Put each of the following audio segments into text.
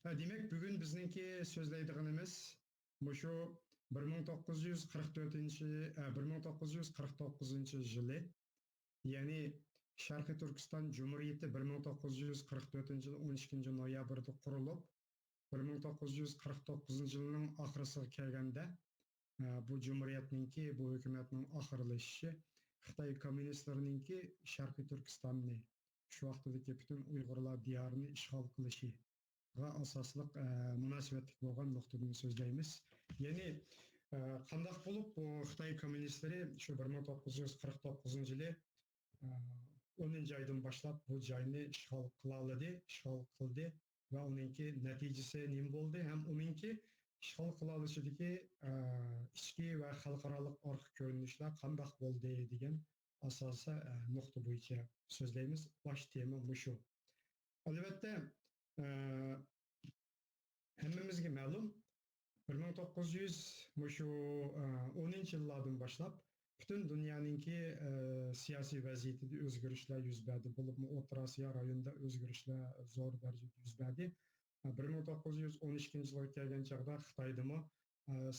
Demek bugün bizninki sözleydiğimiz şu 1949 yılı, yani Şarkı Türkistan Cumhuriyeti 1944 yılı 12 noyabrda kurulup 1949 yılının ahırısına kelgende bu Cumhuriyetninki, bu hükümetinin ahırlaşışı Xitay komünistlerninki Şarkı Türkistan'ı şu vaqtdaki bütün Uygurlar diyarını işgal kılışı asaslık münasebetlik bo'lgan nuqtadan so'zlaymiz. Ya'ni qandaq bo'lib bu Xitoy kommunistlari shu 1949 yili 10 oydan boshlab bu joyni ishg'ol qila oldi, ishg'ol qildi va uningki natijasi nima bo'ldi ham uningki ishg'ol qila olishidagi ichki va xalqaro orqa ko'rinishlar qandaq bo'ldi degan asosiy nuqta bo'yicha so'zlaymiz. Bosh tema shu. Albatta hammamizga ma'lum 1910 yillardan boshlab butun dunyoninki siyosiy vaziyatida o'zgarishlar yuz berdi. Bo'lib O'rta Osiyo rayonida o'zgarishlar zo'r darajada yuz berdi. 1912 yilga kelgan chog'da Xitoydami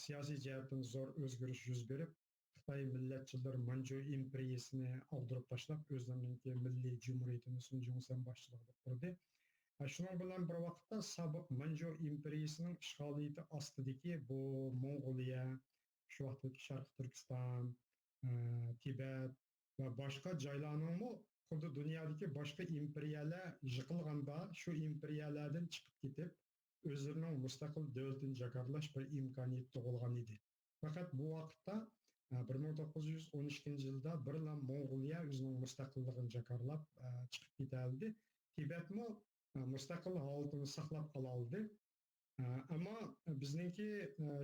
siyosiy jihatdan zo'r o'zgarish yuz berib, Xitoy millatchilar Manchu imperiyasini ag'dirib tashlab, o'zlarining milliy jumhuriyatini Sun Yat-sen boshchiligida qurdi. Şunun bilan bir vaqtda sobiq Manchu imperiyasining ishg'oliyati ostidagi bu Mong'oliya, shu vaqtdagi Sharq Turkiston, Tibet va boshqa joylarning xuddi dunyodagi boshqa imperiyalar yiqilganda shu imperiyalardan chiqib ketib, o'zlarining mustaqil davlatini jakarlash bir imkoniyat tug'ilgan edi. Faqat bu vaqtda 1912 yilda birla Mong'oliya o'zining mustaqilligini jakarlab chiqib ketdi. Tibetmi mustaqil holatini saqlab qola oldi. Ammo bizningki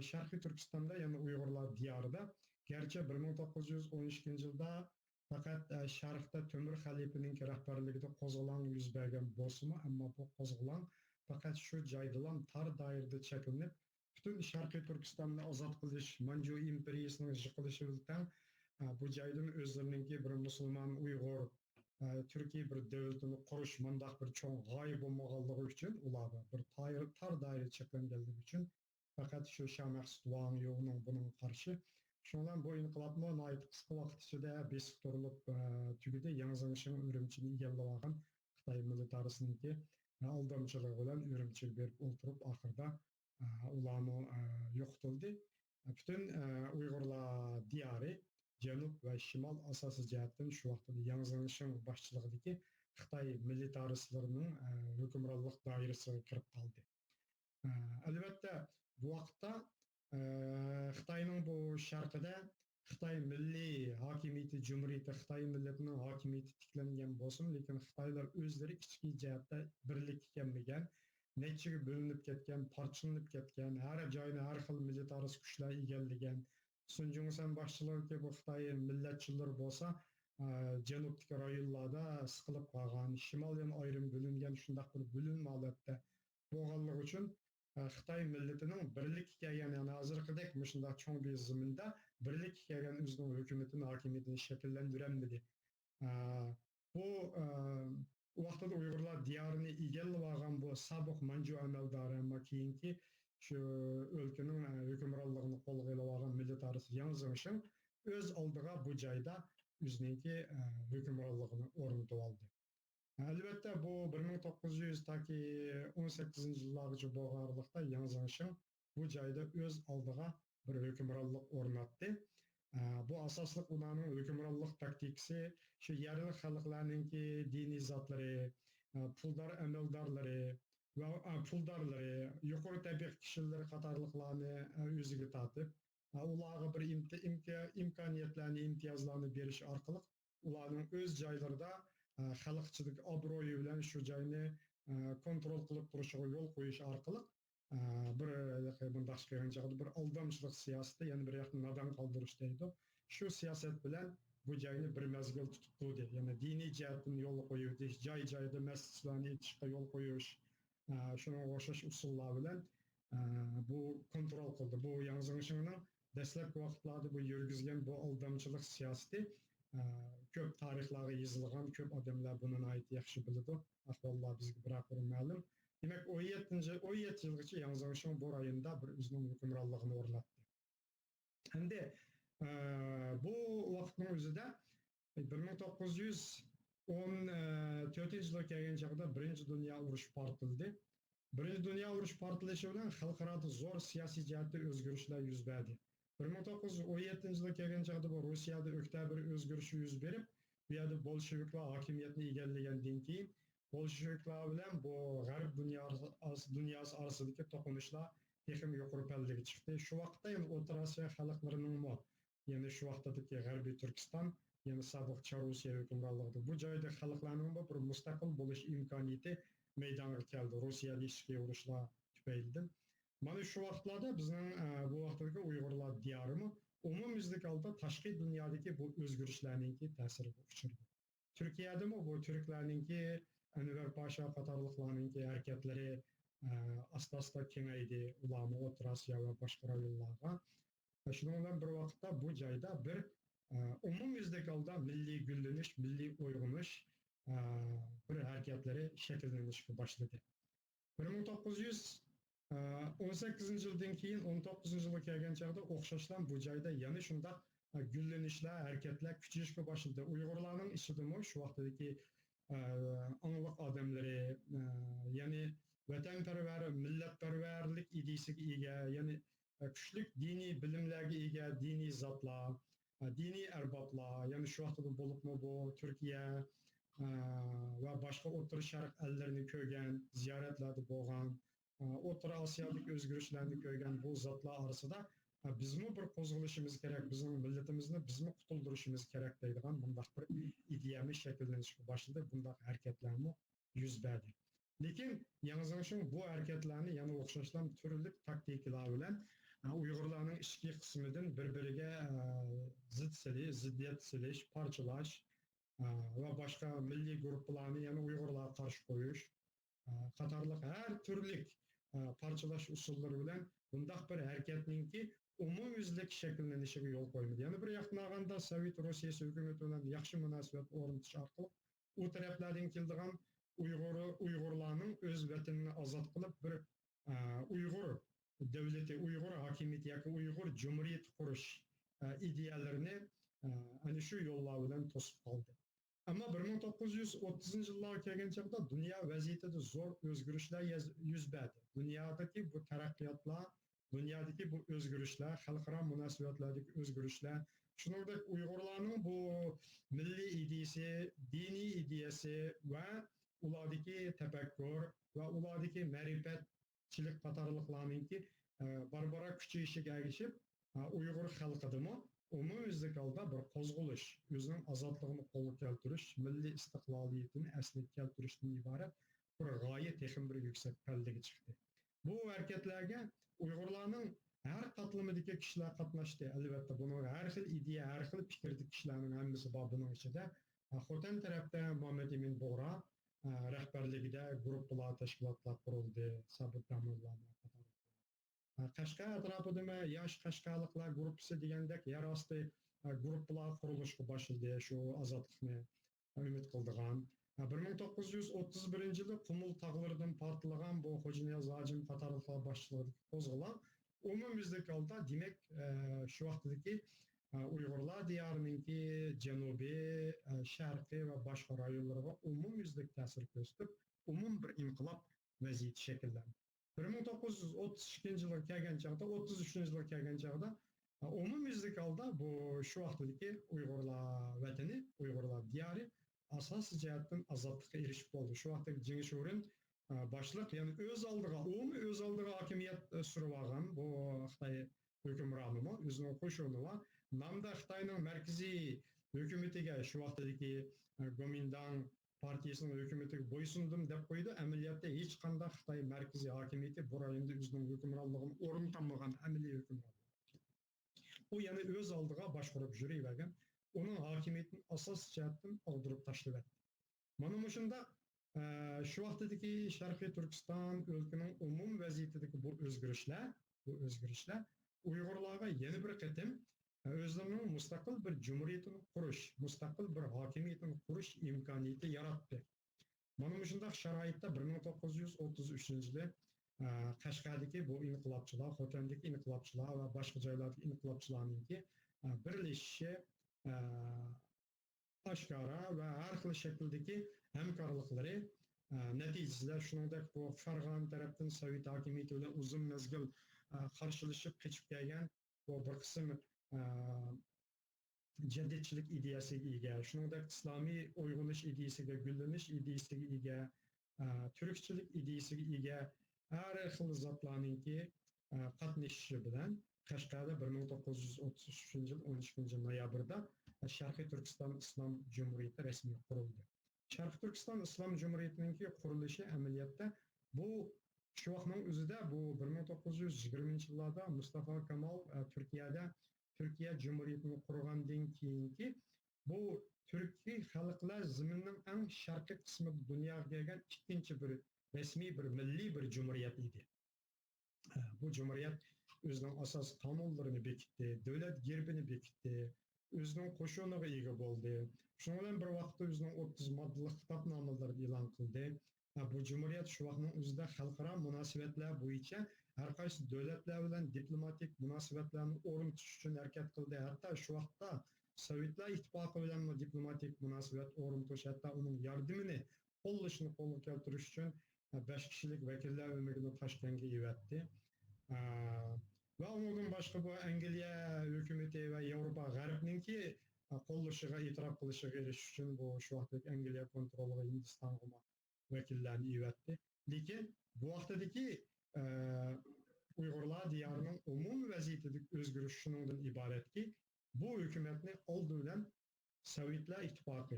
Sharqiy Turkistonda, ya'ni Uyg'urlar diyorida, garchi 1912 yilda faqat Sharqda Temur xalifaning rahbarligida qo'zg'olon yuz bergan bo'lsa-mu, ammo bu qo'zg'olon faqat shu joydan tar doirada cheklanib, butun Sharqiy Turkistonni ozod qilish, Manchu imperiyasining yiqilishi bilan bu joydan o'zlarininki bir musulmon Uyg'ur Türkiye bir devletini kuruş mandaq bir çoğun gayb olmağanlığı için ularda bir tar daire çeklengeldiği için fakat şu Şah-Maksud Wang Yu'nun bunun karşı şundan bu inqilabma ait kısa vaqt içinde besik durulup tügüde Yanzangşın ürümçini egellagan Xitay militarısınınki aldamçılığı bilen ürümçil berip olturup ahırda ulanı yoqtuldu. Bütün Uygurlar diyarı Janub va Şimal asosiy jihatdan shu vaqtda Yanzangshang boshchiligidagi Xitoy militaristlarning hukmronlik doirasiga kirib qoldi. Albatta, bu vaqtda Xitoyning bu sharqida Xitoy milliy hokimiyati, Cumhuriyati, Xitoy millatining hokimiyati tiklangan bo'lsin, lekin Xitoylar o'zlari ichki jihatda birlik kelmagan, nechaga bo'linib ketgan, parchalanib ketgan, har joyni har xil militarist kuchlar egallagan. Sun Yat-sen boshchiligidagi bu Xitoy millatchilar bo'lsa, janubdagi rayonlarda siqilib qolgan, shimoldan ayrim bo'lingan shunday bir bo'linma holatda bo'lganligi uchun Xitoy millatining birlik kelgan, ya'ni hozirgidek shunday cho'ng bir zaminda birlik kelgan o'zining hukumatini, hokimiyatini shakllantirolmadi. Bu vaqtda Uyg'urlar diyorini egallab olgan bu sobiq Manchu amaldori, ammo keyingi şu ülkenin hükümranlığını qo'lga olgan militarist Yanzangshang o'z oldiga bu joyda o'zininki hükümranlığını o'rnatib oldi. Albatta bu 1918 yillargacha bo'lgan aralıqda Yanzangshang bu joyda o'z oldiga bir hükümranlık o'rnatdi. Bu asosli ularning hükümranlık taktikasi shu yerli xalqlarningki diniy zotlari, puldor amaldorlari ve puldarları, yukarı tabiq kişileri qatorliqlarni o'ziga tortib, ularga bir imkoniyatlarni, imtiyozlarni berish orqali ularning o'z joylarida xalqchilik obro'yi bilan shu joyni kontrol qilib turishiga yo'l qo'yish orqali bir bundoq qilgan bir aldamchilik siyosati, ya'ni bir yoqni nodon qoldirish deydi. Shu siyosat bilan bu joyni bir mezgil tutib turdi. Ya'ni diniy jihatdan yo'l qo'yib, joy-joyda masjidlarni etishga yo'l qo'yish, şuna o'xshash usullar bilan bu kontrol qildi. Bu Yanzangshangning dastlabki vaqtlarda bu yurgizgan bu aldamchilik siyosati ko'p tarixlarga yozilgan, ko'p odamlar buni yaxshi biladi. Ahvollar bizga biroq ma'lum. Demek 17 yılgacha Yanzangşan bu rayonda bir özünün hükümranlığını ornattı. Endi bu vaqtning o'zida 1914 yilga kelgan chog'da Birinchi Dunyo urushi portildi. Birinchi Dunyo urushi portlashi bilan xalqaroda zo'r siyosiy jihatda o'zgarishlar yuz berdi. 1917 yilga kelgan chog'da bu Rossiyada oktyabr o'zgarishi yuz berib, bu yerda bolsheviklar hokimiyatni egallagandan keyin bolsheviklar bilan bu g'arb dunyosi orasidagi to'qinishlar texim yuqori pallaga chiqdi. Shu vaqtda yana O'rta Osiyo xalqlarining yani shu vaqtdagi G'arbiy Turkiston, yani sobiq Chorosiya hukmronligida bu joyda xalqlarning bir mustaqil bo'lish imkoniyati meydonga keldi. Rossiyada ichki urushlar tufaylidan. Mana shu vaqtlarda bizning bu vaqtdagi Uyg'urlar diyorimi umumyuzlik holda tashqi dunyodagi bu o'zgarishlarning ta'siriga uchradi. Turkiyadami bu turklarninki Anvar Pasha qatorliqlarning harakatlari asta-asta kengaydi. Ularni O'rta Osiyo va boshqa rayonlarga. Shundan bilan bir vaqtda bu joyda bir umumyuzlik holda milliy gullanish, milliy uyg'onish bir harakatlari shakllanishga boshladi. 1918 yildan keyin 19 yilga kelgan chog'da o'xshashlar bu joyda yana shunday gullanishlar, harakatlar kuchayishga boshladi. Uyg'urlarning ichidami shu vaqtdagi angliq odamlari, ya'ni vatanparvar, millatparvarlik ideyasiga ega, ya'ni kuchli diniy bilimlarga ega diniy zotlar, diniy arboblar, ya'ni shu vaqtda bo'libmi bu Turkiya va boshqa O'rta Sharq ellarini ko'rgan, ziyoratlarda bo'lgan, O'rta Osiyodagi o'zgarishlarni ko'rgan bu zotlar orasida bizmi bir qo'zg'alishimiz kerak, bizning millatimizni bizmi qutuldirishimiz kerak deydigan bunday bir ideyamiz shakllanishga boshladi, bunday harakatlarni yuz berdi. Lekin Yanzangshun bu harakatlarni yana o'xshashlar turli taktikalar bilan Uyg'urlarning ichki qismidan bir-biriga ziddiyat silish, parchalash va boshqa milliy guruhlarni yana Uyg'urlarga qarshi qo'yish qatorliq har turli parchalash usullari bilan bunday bir harakatningki umumyuzlik shakllanishiga yo'l qo'ymadi. Yana bir yoqdan olganda Sovet Rossiyasi hukumati bilan yaxshi munosabat o'rnatish orqali u taraflardan keladigan Uyg'urlarning o'z vatanini ozod qilib bir Uyg'ur davlati, Uyg'ur hokimiyati yoki Uyg'ur jumuriyati qurish ideyalarini ana shu yo'llar bilan to'sib qoldi. Ama 1930 yıllara kelgan chog'da dunyo vaziyatida zo'r o'zgarishlar yuz berdi. Dunyodagi bu taraqqiyotlar, dunyodagi bu o'zgarishlar, xalqaro munosabatlardagi o'zgarishlar, shuningdek Uyg'urlarning bu milliy ideyasi, diniy ideyasi va ulardagi tafakkur va ulardagi ma'rifatchilik qatorliqlarningki barbara kuchayishiga ergishib, Uyg'ur xalqidami umumyuzlik holda bir qo'zg'alish, o'zining ozodligini qo'lga keltirish, milliy istiqloliyatini asliga keltirishdan iborat bir g'oya texim bir yuksak pallaga chiqdi. Bu harakatlarga Uyg'urlarning har qatlamidagi kishilar qatnashdi. Albatta buni har xil ideya, har xil fikrdagi kishilarning hammasi bor buning ichida. Xotan tarafda Muhammad Emin Bo'g'ra rahbarligida guruhlar, tashkilotlar qurildi, Sabit Damullar Qashqar atrofida yosh qashqarliklar guruhi degandek yer osti guruhlar qurilishga boshladi, shu ozodlikni umid qildigan. 1931 yili Qumul tog'laridan portlagan bu Xo'janiyoz Hojim qatorliqlar boshchiligidagi qo'zg'olon umumyuzlik holda demak shu vaqtdagi Uyg'urlar diyorininki janubiy, sharqiy va boshqa rayonlarga umumyuzlik ta'sir ko'rsatib, umum bir inqilob vaziyati shakllandi. 1932 yılga kelgan chog'da, 33 yılga kelgan chog'da umumyuzlik holda bu shu vaqtdagi Uyg'urlar vatani, Uyg'urlar diyori asosiy jihatdan ozodlikka erishib bo'ldi. Shu vaqtdagi Jingshurin boshliq, ya'ni o'z oldiga hokimiyat surib olgan bu Xitoy hukmronimi, o'zining qo'shini va namda Xitoyning markaziy hukumatiga shu vaqtdagi Kuomintang partiyasının hükümeti boysundım deb qo'ydi. Amaliyotda hech qanday Xitoy markaziy hokimiyati bu rayonda o'zining hukmronligini o'rnatmagan amaliy hukmronlik. U yana o'z oldiga boshqarib yuravergan, uning hokimiyatini asos jihatdan og'dirib tashladi. Mana shunda shu vaqtdagi Sharqiy Turkiston o'lkaning umum vaziyatidagi bu o'zgarishlar Uyg'urlarga yana bir qatim o'zlarining mustaqil bir jumuriyatini qurish, mustaqil bir hokimiyatini qurish imkoniyati yaratdi. Mana shunday sharoitda 1933-yili Qashqardagi bu inqilobchilar, Xotandagi inqilobchilar va boshqa joylardagi inqilobchilarninki birlashishi oshkora va har xil shakldagi hamkorliklari natijasida shuningdek bu Farg'ona tarafdan Sovet hokimiyati bilan uzun mezgil qarshilashib qechib kelgan bu bir qism jaddidchilik ideyasiga ega, shuningdek islomiy uyg'unish ideyasiga, gullanish ideyasiga ega, turkchilik ideyasiga ega har xil zotlarninki qatnashishi bilan Qashqarda 1933-yil 12 noyabrda Sharqiy Turkiston Islom Jumhuriyati rasmiy qurildi. Sharqiy Turkiston Islom Jumhuriyatininki qurilishi amaliyotda bu shu vaqtning o'zida bu 1920-yillarda Mustafa Kemal Turkiyada Türkiye Cumhuriyeti'ni kurgandan keyinki bu Türkiye xalqlar ziminin en şarkı kısmı dünyaya gelgen ikinci bir resmi bir milli bir cumhuriyet idi. Bu cumhuriyet özünün asas kanunlarını bekitdi, devlet gerbini bekitdi, özünün koşunuğa ega boldu. Şundan bir vaqtda özünün 30 maddelik kitapnamalarını e'lon qildi. Bu cumhuriyet şu vaqtning o'zida xalqaro munosabatlar bo'yicha har qaysi davlatlar bilan diplomatik munosabatlarni o'rnatish uchun harakat qildi. Hatto shu vaqtda Sovetlar ittifoqi bilan diplomatik munosabat o'rnatish, hatto uning yordamini qo'llashni qo'lga keltirish uchun 5 kishilik vakillar o'migini Toshkentga yuvatdi. Va undan boshqa bu Angliya hukumati va Yevropa g'arbninki qo'llashiga, e'tirof qilishiga erishish uchun bu shu vaqtdagi Angliya kontroliga Hindistonga vakillarni yuvatdi. Lekin bu vaqtdagi Uyg'urlar diyarının umum vaziyetideki özgürlüğü şunundan ibaret ki bu hükümetini oldu bilen Sovetlar İttifakı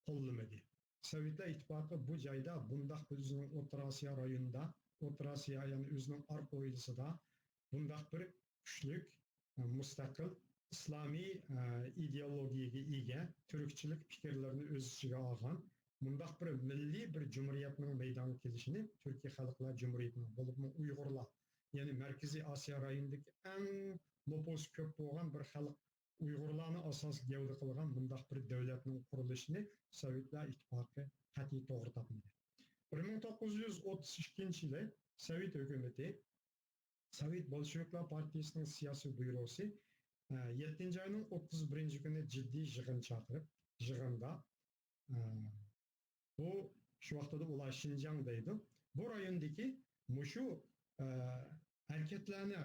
qo'llamadı. Sovetlar İttifakı bu joyda bundaq o'zining O'rta Osiyo rayonida, O'rta Osiyo yani o'zining orq o'ylisida bundaq bir kuchlik, mustaqil islomiy ideologiyaga ega, turkchilik fikrlarini o'z ichiga olgan bundaq bir milliy bir cumhuriyetning meydana kelishini Türkiye Xalqlar Cumhuriyetining bo'libmi Uyg'urlar yani Merkezi Asya rayonidagi eng nüfus ko'p bo'lgan bir xalq Uyg'urlarni asos gavda qilgan bundaq bir davlatning qurilishini Sovetlar Ittifoqi qat'iy to'g'ri topmadi. 1932-yili Sovet hukumati Sovet Bolsheviklar partiyasining siyosiy byurosi 7-oyning 31-kuni jiddiy yig'in chaqirib, yig'inda bu şu vaqtda ular Şinjan deydi. Bu rayondagi mushu hareketlarni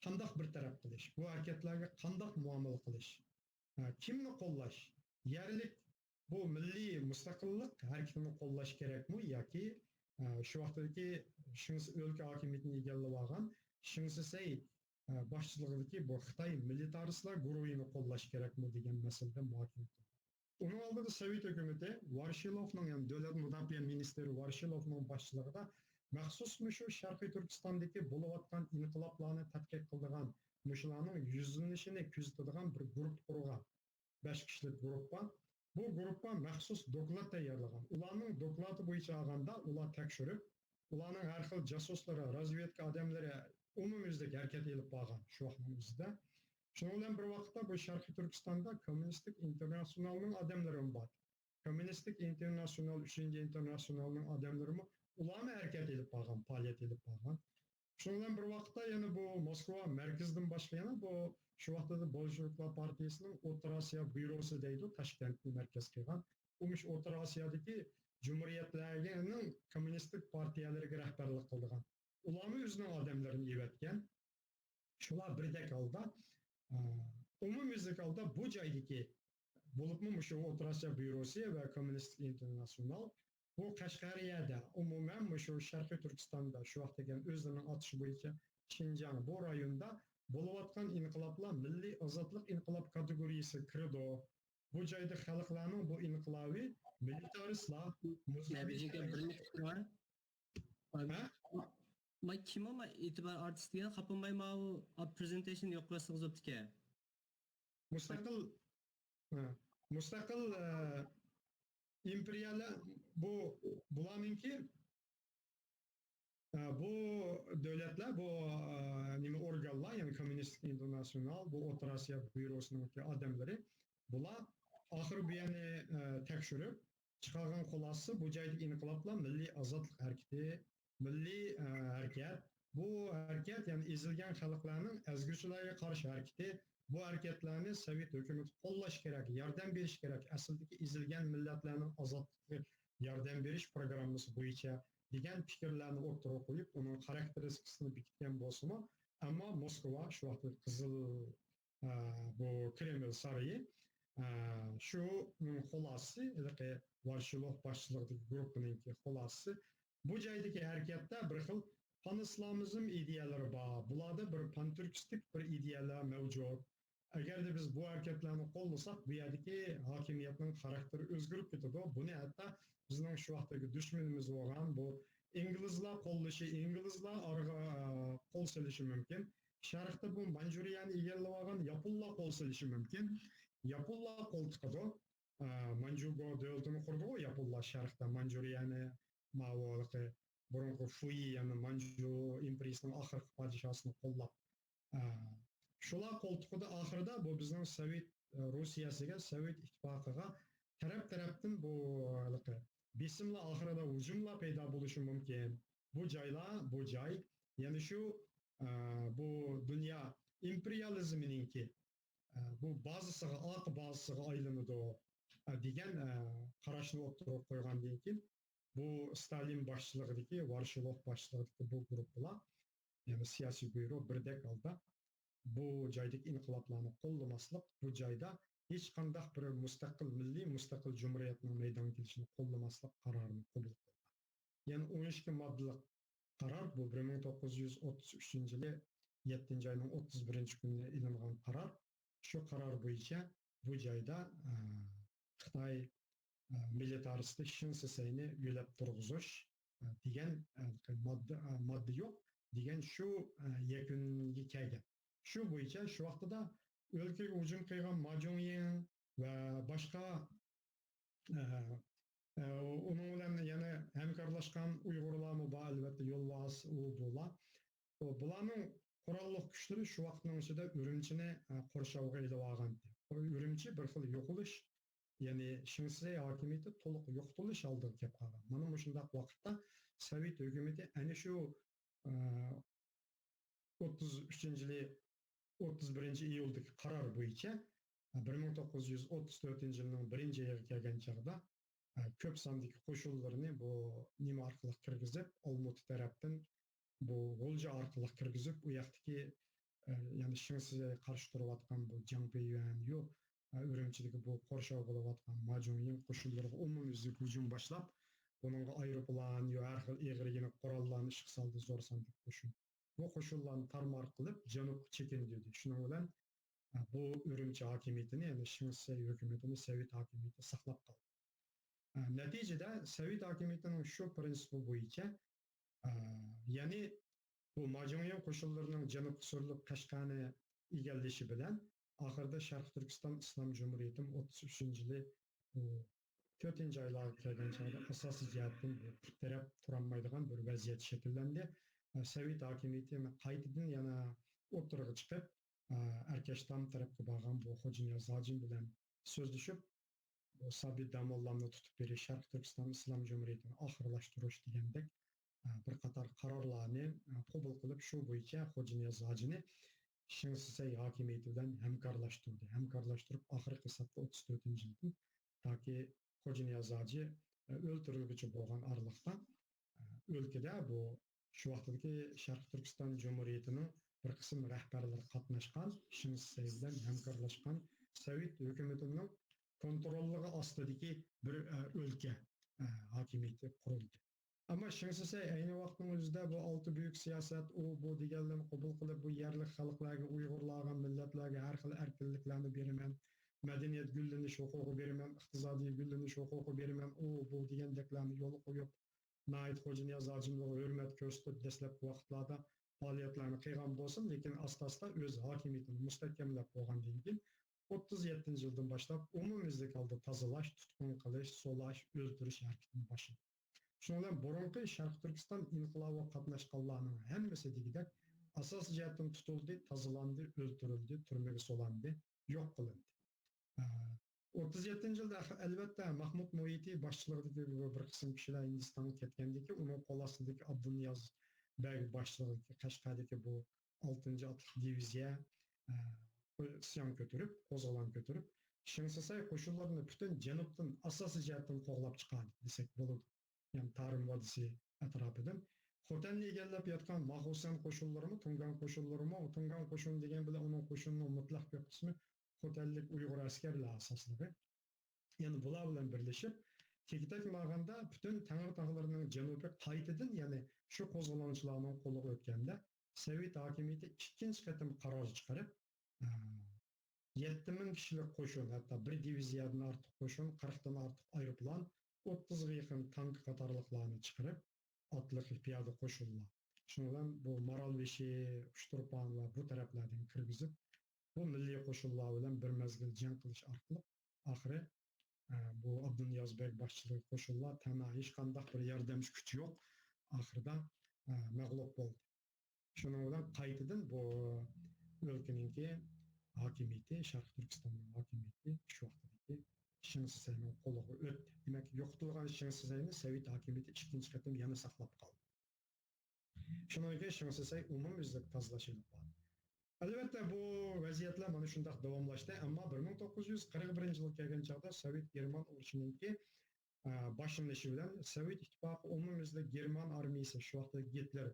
qandaq bir taraf qilish, bu hareketlarga qandaq muomala qilish, kimni qo'llash, yerlik bu milliy mustaqillik harekatini qo'llash kerakmi yoki shu vaqtdagi o'lka hokimiyatini egallab olgan Shinsei boshchiligidagi bu Xitoy militaristlar guruhini qo'llash kerakmi degan masalada muhokama qildi. Onun oldida Sovet hukumati Varshilovning, yani Davlat mudofaa ministri Varshilovning boshchiligida maxsus shu Sharqiy Turkistondagi bo'layotgan inqiloblarni tadqiq qiladigan, shularning yuzlanishini kuzatadigan bir guruh qurgan. 5 kishilik guruhga. Bu guruhga maxsus doklad tayyorlagan. Ularning dokladi bo'yicha olganda ular tekshirib, ularning har xil jasuslari, razvedka odamlari umumimizdagi harakat elib borgan shu vaqtning o'zida. Şundan bir vaqtda bu Sharqiy Turkistonda Kommunistik Internasionalning odamlari bor. Kommunistik Internasional 3-internasionalning odamlari ularni harakat elib borgan, faoliyat elib borgan. Şundan bir vaqtda yana bu Moskva markazidan boshqa yana bu shu vaqtda Bolsheviklar partiyasining O'rta Osiyo byurosi deydi, Toshkentni markaz qilgan. Umush O'rta Osiyodagi jumhuriyatlarning kommunistik partiyalariga rahbarlik qilgan. Ularni o'zining odamlarini evatgan. Shular birdek holda umumyüzlik holda bu joydagi bo'libmi shu O'rta Osiyo byurosi va Kommunistik Internasional bu Qashqariyada umuman shu Sharqiy Turkistonda shu vaqtdagi o'zining otishi bo'yicha Şinjan bu rayonda bo'layotgan inqiloblar milliy ozodlik inqilob kategoriyasi kirdi. Bu joyda xalqlarning bu inqilobiy militaristlar Ma kim ama itibar artist degan xapanmay ma bu presentation yo'q qilasiz o'zibdiki. Mustaqil imperiyalar bu bularninki bu davlatlar bu nima organlar yani Kommunistik Internasional bu O'rta Osiyo byurosining odamlari bular oxir bu yana tekshirib chiqargan xulosasi bu joydagi inqiloblar milliy ozodlik harakati, milliy harakat. Bu harakat ya'ni ezilgan xalqlarning ezguchilarga qarshi harakati. Bu harakatlarni Sovet hukumati qo'llash kerak, yordam berish kerak. Aslidagi ezilgan millatlarning ozodligiga yordam berish programmasi bo'yicha degan fikrlarni o'rtaga qo'yib, uning xarakteristikasini bekitgan bo'lsa-mu, ammo Moskva shu vaqtda qizil bu Kreml saroyi shu xulosasi, Varshilov boshchiligidagi guruhning xulosasi bu joydagi harakatda bir xil pan-islomizm ideyalari bor. Bularda bir pan-turkistik bir ideyalar mavjud. Agarda biz bu harakatlarni qo'llasak, bu yerdagi hokimiyatning xarakteri o'zgarib ketadi. Buni hatto bizning shu vaqtdagi dushmanimiz bo'lgan bu inglizlar qo'llashi, inglizlar orqa qo'l solishi mumkin. Sharqda bu Manjuriyani egallab olgan yaponlar qo'l solishi mumkin. Yaponlar qo'l tiqadi. Manjugo davlatini qurdi, yaponlar sharqda Manjuriyani ma'voqi burungi Fui yani Manju imperiyasining oxirgi podshosini qo'llab shular qo'ltiqida oxirida bu bizning Sovet Rusiyasiga, Sovet ittifoqiga taraf-tarafdan bu besimlar oxirida hujumlar paydo bo'lishi mumkin. Bu joy ya'ni shu bu dunyo imperializmininki bu bazasiga, oq bazasiga aylanadi degan qarashni o'rtaga qo'ygandan keyin bu Stalin boshchiligidagi, Varshilov boshchiligidagi bu guruhlar, ya'ni siyosiy buyruq birdek holda bu joydagi inqiloblarni qo'llamaslik, bu joyda hech qanday bir mustaqil milliy mustaqil jumhuriyatning maydonga kelishini qo'llamaslik qarorini qabul qildi. Ya'ni 12 moddalik qaror bu 1933-yili 7-oyning 31-kunida ilingan qaror. Shu qaror bo'yicha bu joyda Xitoy militaristi Shin Sisayni yo'lab turg'izish degan modda yo'q degan shu yakuniga kelgan. Shu bo'yicha shu vaqtida o'lkaga hujum qilgan Ma Zedong va boshqa uning bilan yana hamkorlashgan Uyg'urlarmi bor, albatta Yo'lbars bular. Bularning qurolli kuchlari shu vaqtning ichida Urumchini qurshovga ilib olgan. Urumchi bir xil yo'qolish, ya'ni Shinsey hokimiyati to'liq yo'qotilish oldiga kelib qolgan. Mana shundaq vaqtda Sovet hukumati ana shu 33-yili 31-iyuldagi qaror bo'yicha 1934-yilning 1-oyiga kelgan chog'da ko'p sondagi qo'shinlarni bu nima orqali kirgizib, Olmuti tarafdan bu G'o'lja orqali kirgizib, u yoqdagi ya'ni Shinseyga qarshi turayotgan bu Jang Beiyuan yo'q, Urumchidagi bu qo'rshav bo'layotgan Ma Zedong qo'shinlariga umumyuzlik hujum boshlab, buningga aeroplan yo har xil egri qurollarni ishga soldi, zo'r sonli qo'shin. Bu qo'shinlarni tarmar qilib janubga chekindi. Shuning bilan bu Urumchi hokimiyatini, ya'ni Shinsey hukumatini Sovet hokimiyati saqlab qoldi. Natijada Sovet hokimiyatining shu prinsipi bo'yicha ya'ni bu Ma Zedong qo'shinlarining janubga surilib Qashqarni egallashi bilan oxirida Sharq Turkiston Islom Jumhuriyati 33-yili 4-oylarga kelgan chog'da asosiy jihatdan bir taraf turolmaydigan bir vaziyat shakllandi. Sovet hokimiyati qaytadan yana o'tirg'i chiqib, Arkashtam tarafga borgan bu Xo'janiyaz Hojin bilan so'zlashib, bu Sabit Damollarni tutib berish, Sharq Turkiston Islom Jumhuriyatini oxirlashtirish degandek bir qator qarorlarni qabul qilib, shu bo'yicha Xo'janiyaz Hojini Shinsey hokimiyati bilan hamkorlashtirdi. Hamkorlashtirib oxirgi hisobda 34-yildan toki Xo'janiyaz Hoji o'ltirilguncha bo'lgan oraliqda o'lkada bu shu vaqtdagi Sharq Turkiston Jumhuriyatining bir qism rahbarlari qatnashgan, Shinsey bilan hamkorlashgan Sovet hukumatining kontrolligi ostidagi bir o'lka hokimiyati qurildi. Ama Shinsey ayni vaqtning o'zida bu olti buyuk siyosat, bu deganlarni qabul qilib, bu yerlik xalqlarga, Uyg'urlarga, millatlarga har xil erkinliklarni beraman, madaniyat gullanish huquqi beraman, iqtisodiy gullanish huquqi beraman, bu degandeklarni yo'l qo'yib, Nait Xo'janiyaz Hojimga hurmat ko'rsatib, dastlabki vaqtlarda faoliyatlarni qilgan bo'lsin, lekin asta-asta o'z hokimiyatini mustahkamlab qo'ygandan keyin 37-yildan boshlab umumyuzlik holda tozalash, tutqun qilish, so'lash, o'ldirish harakatini boshladi. Shundan bilan burungi Sharq Turkiston inqilobiga qatnashganlarning hammasi degidek asosiy jihatdan tutildi, tozalandi, o'ldirildi, turmaga solandi, yo'q qilindi. 37 yılda elbette Mahmud Muhiti başçılığındaki bir kısım kişiler Hindistan'a ketgendeki onun kol astındaki Abdülniyaz Bey başçılığındaki Kaşgar'daki bu 6. Atlık Diviziya isyan götürüp, qo'zg'olon götürüp, Şinsasay koşullarını bütün Janubdan asası jihatdan qo'g'lab chiqadi desek bo'ladi. Yani Tarim Vadisi etrafıdan. Xotanni egallab yotgan Mahusan koşullarımı, Tungan koşullarımı, Tungan koşun degan bilan onun koşunun mutlaq bir kısmı Xotanlik Uyg'ur askerler asasligi. Yani bular bilan birleşip Tekitak mağanda bütün Tangri tağlarının janubi qaytadan, yani şu qo'zg'olonchilarning qo'liga o'tganda Sovet hokimiyati ikkinchi qatim qaror chiqarib, 7000 kişilik qo'shin, hatta bir diviziyadan ortiq qo'shin, 40 dan ortiq aeroplan, 30 ga yaqin tank qatorliqlarni chiqarib, otliq piyoda qo'shinlar. Shuning bilan bu Maralbeshi, Uchturpan va bu taraflardan kirgizib, bu milliy qo'shinlar bilan bir mezgil jang qilish orqali oxiri bu Abduniyozbek boshchiligidagi qo'shinlar tama hech qanday bir yordamchi kuchi yo'q, oxirida mag'lub bo'ldi. Shuning bilan qaytadan bu o'lkaninki hokimiyati, Sharq Turkistonning hokimiyati shu vaqtdagi Shinsasayning qo'liga o'tdi. Demak, yo'qotilgan Shinsasayni Sovet hokimiyati ikkinchi qatim yana saqlab qoldi. Shundan keyin Shinsasay umumyuzlik tozalashilib qoldi. Albatta bu vaziyatlar mana shunday davomlashdi, ammo 1941 yilga kelgan chog'da Sovet-German urushininki boshlanishi bilan Sovet ittifoqi umumyuzlik German armiyasi, shu vaqtda Gitler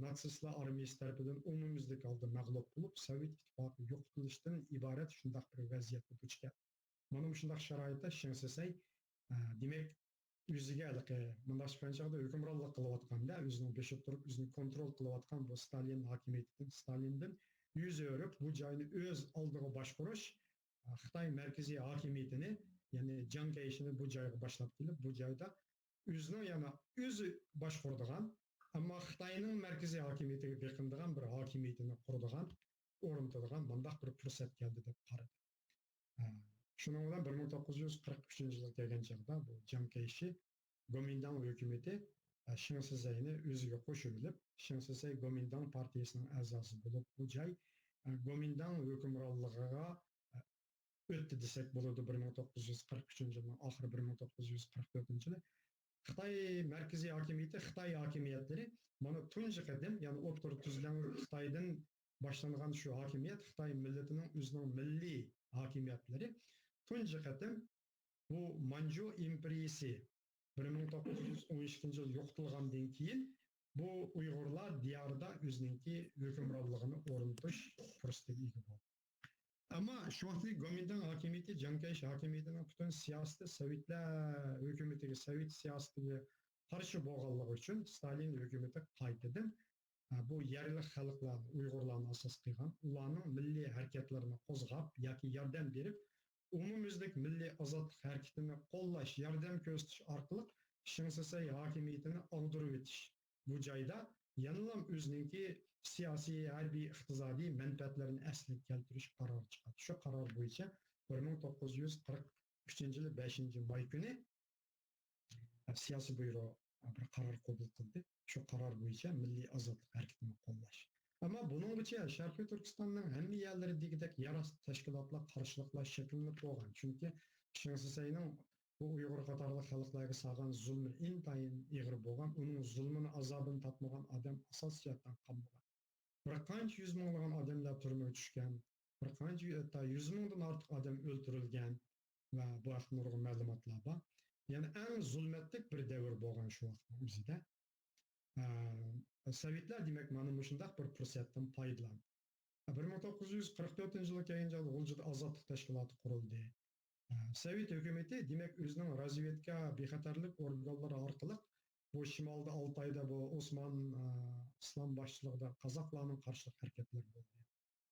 natsistlar armiyasi tarafidan umumyuzlik holda mag'lub bo'lib, Sovet ittifoqi yo'q qilishdan iborat shunday bir vaziyatga duch keldi. Mana shunday sharoitda Shinsasay demak o'ziga bunday chog'da hukmronlik qilayotganda, o'zini beshib turib, o'zini kontrol qilayotgan bu Stalin hokimiyatidan, Stalindan yüz örüp bu joyni o'z oldiga boshqarish Xitoy markaziy hokimiyatini, ya'ni Chiang Kai-shekni bu joyga boshlab kelib, bu joyda o'zini yana o'zi boshqaradigan, ammo Xitoyning markaziy hokimiyatiga yaqindigan bir hokimiyatini quradigan, o'rnatadigan bunday bir fursat keldi deb qaradi. Shuning bilan 1943-yilga kelgan chog'da bu Chiang Kai-shek Kuomintang hukumati Shinsasayni o'ziga qo'shib olib, Shinsasay Kuomintang partiyasining a'zosi bo'lib, bu joy Kuomintang hukmronligiga o'tdi desak bo'ladi. 1943-yilning oxiri 1944-yili Xitoy markaziy hokimiyati, Xitoy hokimiyatlari mana tunji qadim, ya'ni o'rta tuzilgan Xitoydan boshlangan shu hokimiyat, Xitoy millatining o'zining milliy hokimiyatlari tunji qadim bu Manju imperiyasi 1912 yil yo'qotilgandan keyin bu Uyg'urlar diyorida o'zininki hukmronligini o'rnatish fursatiga ega bo'ldi. Ammo shu vaqtdagi Kuomintang hokimiyati, Chiang Kai-shek hokimiyatining butun siyosati Sovetlar hukumatiga, Sovet siyosatiga qarshi bo'lganligi uchun Stalin hukumati qaytadan bu yerli xalqlarni, Uyg'urlarni asos qilgan, ularning milliy harakatlarini qo'zg'ab yoki yordam berib, umumyuzlik milliy ozodlik harakatini qo'llash, yordam ko'rsatish orqali Shinsasay hokimiyatini og'dirib o'tish. Bu joyda yanılam o'zininki siyosiy, harbiy, iqtisodiy manfaatlarini asliga keltirish qarori chiqadi. Shu qaror bo'yicha 1943-yil 5-may kuni siyosiy byuro bir qaror qabul qildi. Shu qaror bo'yicha milliy ozodlik harakatini qo'llash. Ammo buningcha Sharqiy Turkistonning hamma yerlaridagidek yarasli tashkilotlar, qarshiliklar shakllanib bo'lgan. Chunki Shinsasayning bu Uyg'ur qatorli xalqlarga solgan zulmi intayin ig'ir bo'lgan, uning zulmini, azobini tatmagan odam asosiyatdan qolmagan. Bir qancha yuz minglagan odamlar turmaga tushgan, bir qancha hatta 100 mingdan ortiq odam o'ldirilgan va bu haqda nurg'un ma'lumotlar bor. Yani en zulmetlik bir devir bo'lgan shu vaqtning o'zida. Sovetlar demak mana shunday bir fursatdan foydalandi. 1944-yilga kelganda G'uljida ozodlik tashkiloti qurildi. Sovet hukumati demak o'zining razvedka bexatarlik organlari orqali bu shimolda Oltoyda bu Osman Islom boshchiligida qozoqlarning qarshilik harakatlari bo'ldi.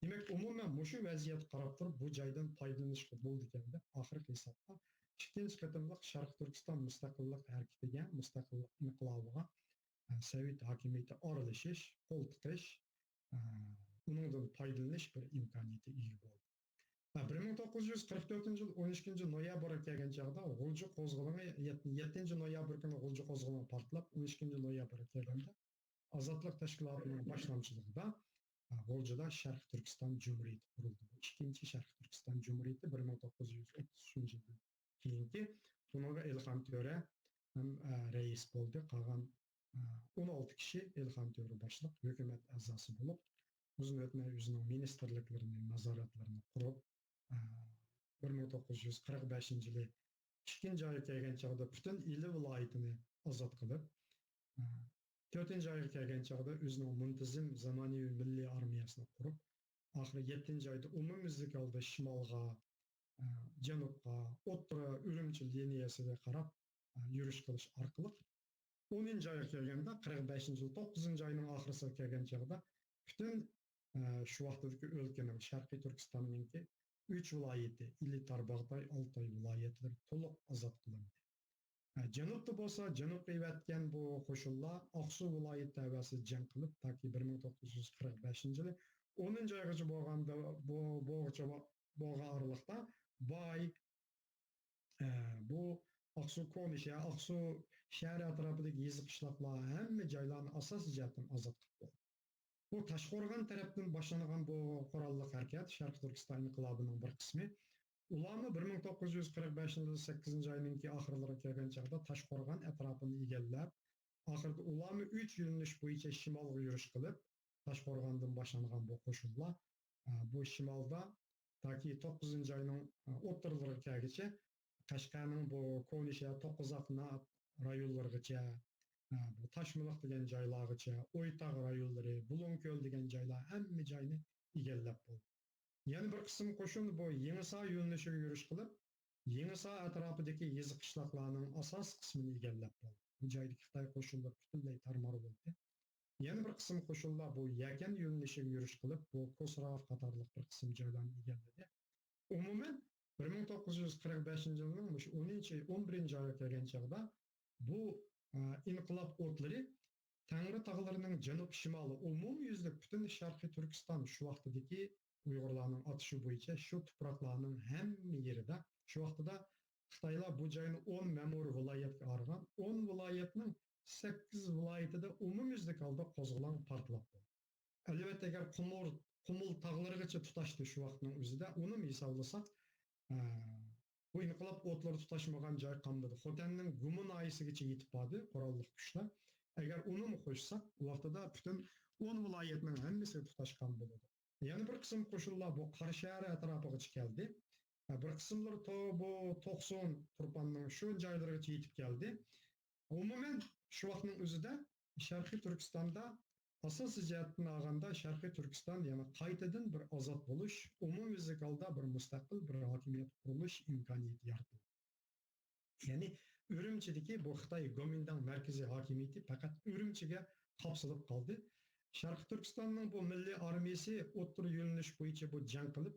Demak umuman mushu vaziyat qarab turib bu joydan foydalanishga bo'ldi ekanda oxirgi hisobda ikkinchi qatimliq Sharq Turkiston mustaqillik harakatiga, mustaqillik inqilobiga Sovet hokimiyati aralashish, qo'l tiqish, undan foydalanish bir imkoniyati ega bo'ldi. 1944-yil 12 noyabrga kelgan chog'da G'ulji qo'zg'oloni 7 noyabr kuni G'ulji qo'zg'oloni portlab, 12 noyabrga kelganda Ozodlik tashkilotining boshlamchiligida G'oljada Sharq Turkiston Cumhuriyeti qurildi. Ikkinchi Sharq Turkiston Cumhuriyeti 1933 yildan keyingi bunga Ilham Töre ham rais bo'ldi. Qolgan 16 kishi Ilham Töre boshliq hukumat a'zosi bo'lib, uzun o'tmay o'zining ministerliklarini, nazoratlarini qurib, 1945 yili ikkinchi oyga kelgan chog'da butun ili viloyatini ozod qilib, 4-oyga kelgan chog'da o'zining muntazam zamonaviy milliy armiyasini qurib, oxiri 7-oyda umumyuzlik holda shimolga, janubga, o'rta Urumchi liniyasiga qarab yurish qilish orqali 10-oyga kelganda 45-yil 9-oyning oxirisiga kelgan chog'da butun shu vaqtdagi o'lkaning Sharqiy Turkistonninki 3 viloyati, Ili, Tarbog'day, Oltoy viloyatlari to'liq ozod qilindi. Janubda bo'lsa, janubga evatgan bu qo'shinlar Oqsu viloyati havasi jang qilib, toki 1945-yili 10-oygacha bo'lganda bo'lgan oralıqda Boy, bu Oqsu Konişa, Oqsu shahar atrofidagi yezib qishloqlar hamma joylarni asosiy jihatdan ozod qildi. Bu Toshqo'rg'on tarafdan boshlangan bu qurolli harakat Sharq Turkiston inqilobining bir qismi. Ularni 1945-yil 8-oyning oxirlariga kelgan chog'da Toshqo'rg'on atrofini egallab, oxirida ularni 3 yo'nalish bo'yicha shimolga yurish qilib, Toshqo'rg'ondan boshlangan bu qo'shinlar bu shimolda toki 9-oyning o'rtalariga kelguncha Qashqarning bu Konisha, To'qqizaqna rayonlarigacha, bu Toshmiliq degan joylargacha, O'ytog' rayonlari, Bulungko'l degan joylar hamma joyni egallab bo'ldi. Yana bir qism qo'shin bu Yengisa yo'nalishiga yurish qilib, Yengisa atrofidagi yezib qishloqlarning asos qismini egallab bo'ldi. Bu joydagi Xitoy qo'shinlar butunlay tarmar bo'ldi. Yana bir qism qo'shinlar bu Yakan yo'nalishiga yurish qilib, bu Ko'srov qatorliq bir qism joylarni egalladi. Umuman 1945-yilning 10-11-oyga kelgan chog'da bu inqilob o'tlari Tangri tog'larining janub-shimoli umumyuzlik butun Sharqiy Turkiston shu vaqtdagi Uyg'urlarning atishi bo'yicha shu tuproqlarning hamma yerida shu vaqtida Xitoylar bu joyni 10 ma'muriy viloyatga ayirgan, 10 viloyatning 8 viloyatida umumyuzlik holda qo'zg'olon portlab bo'ldi. Albatta agar Qumul tog'larigacha tutashdi shu vaqtning o'zida, uni hisoblasak, bu inqilob o'tlari tutashmagan joy qolmadi. Xotanning Gumun oyisigacha yetib bordi qurolli kuchlar. Agar uni qo'shsak, u vaqtida butun 10 viloyatning hammasi tutashgan bo'ladi. Yana bir qism qo'shinlar bu Qarashahar atrofigacha keldi. Bir qismlar bu To'qson Turpanning shu joylarigacha yetib keldi. Umuman shu vaqtning o'zida Sharqiy Turkistonda asosiy jihatdan olganda Sharqiy Turkiston yana qaytadan bir ozod bo'lish, umumyuzlik holda bir mustaqil bir hokimiyat qurilish imkoniyati yaratildi. Ya'ni Urumchidagi bu Xitoy Gomindang markaziy hokimiyati faqat Urumchiga qopsilib qoldi. Sharqiy Turkistonning bu milliy armiyasi o'rta yo'nalish bo'yicha bu jang qilib,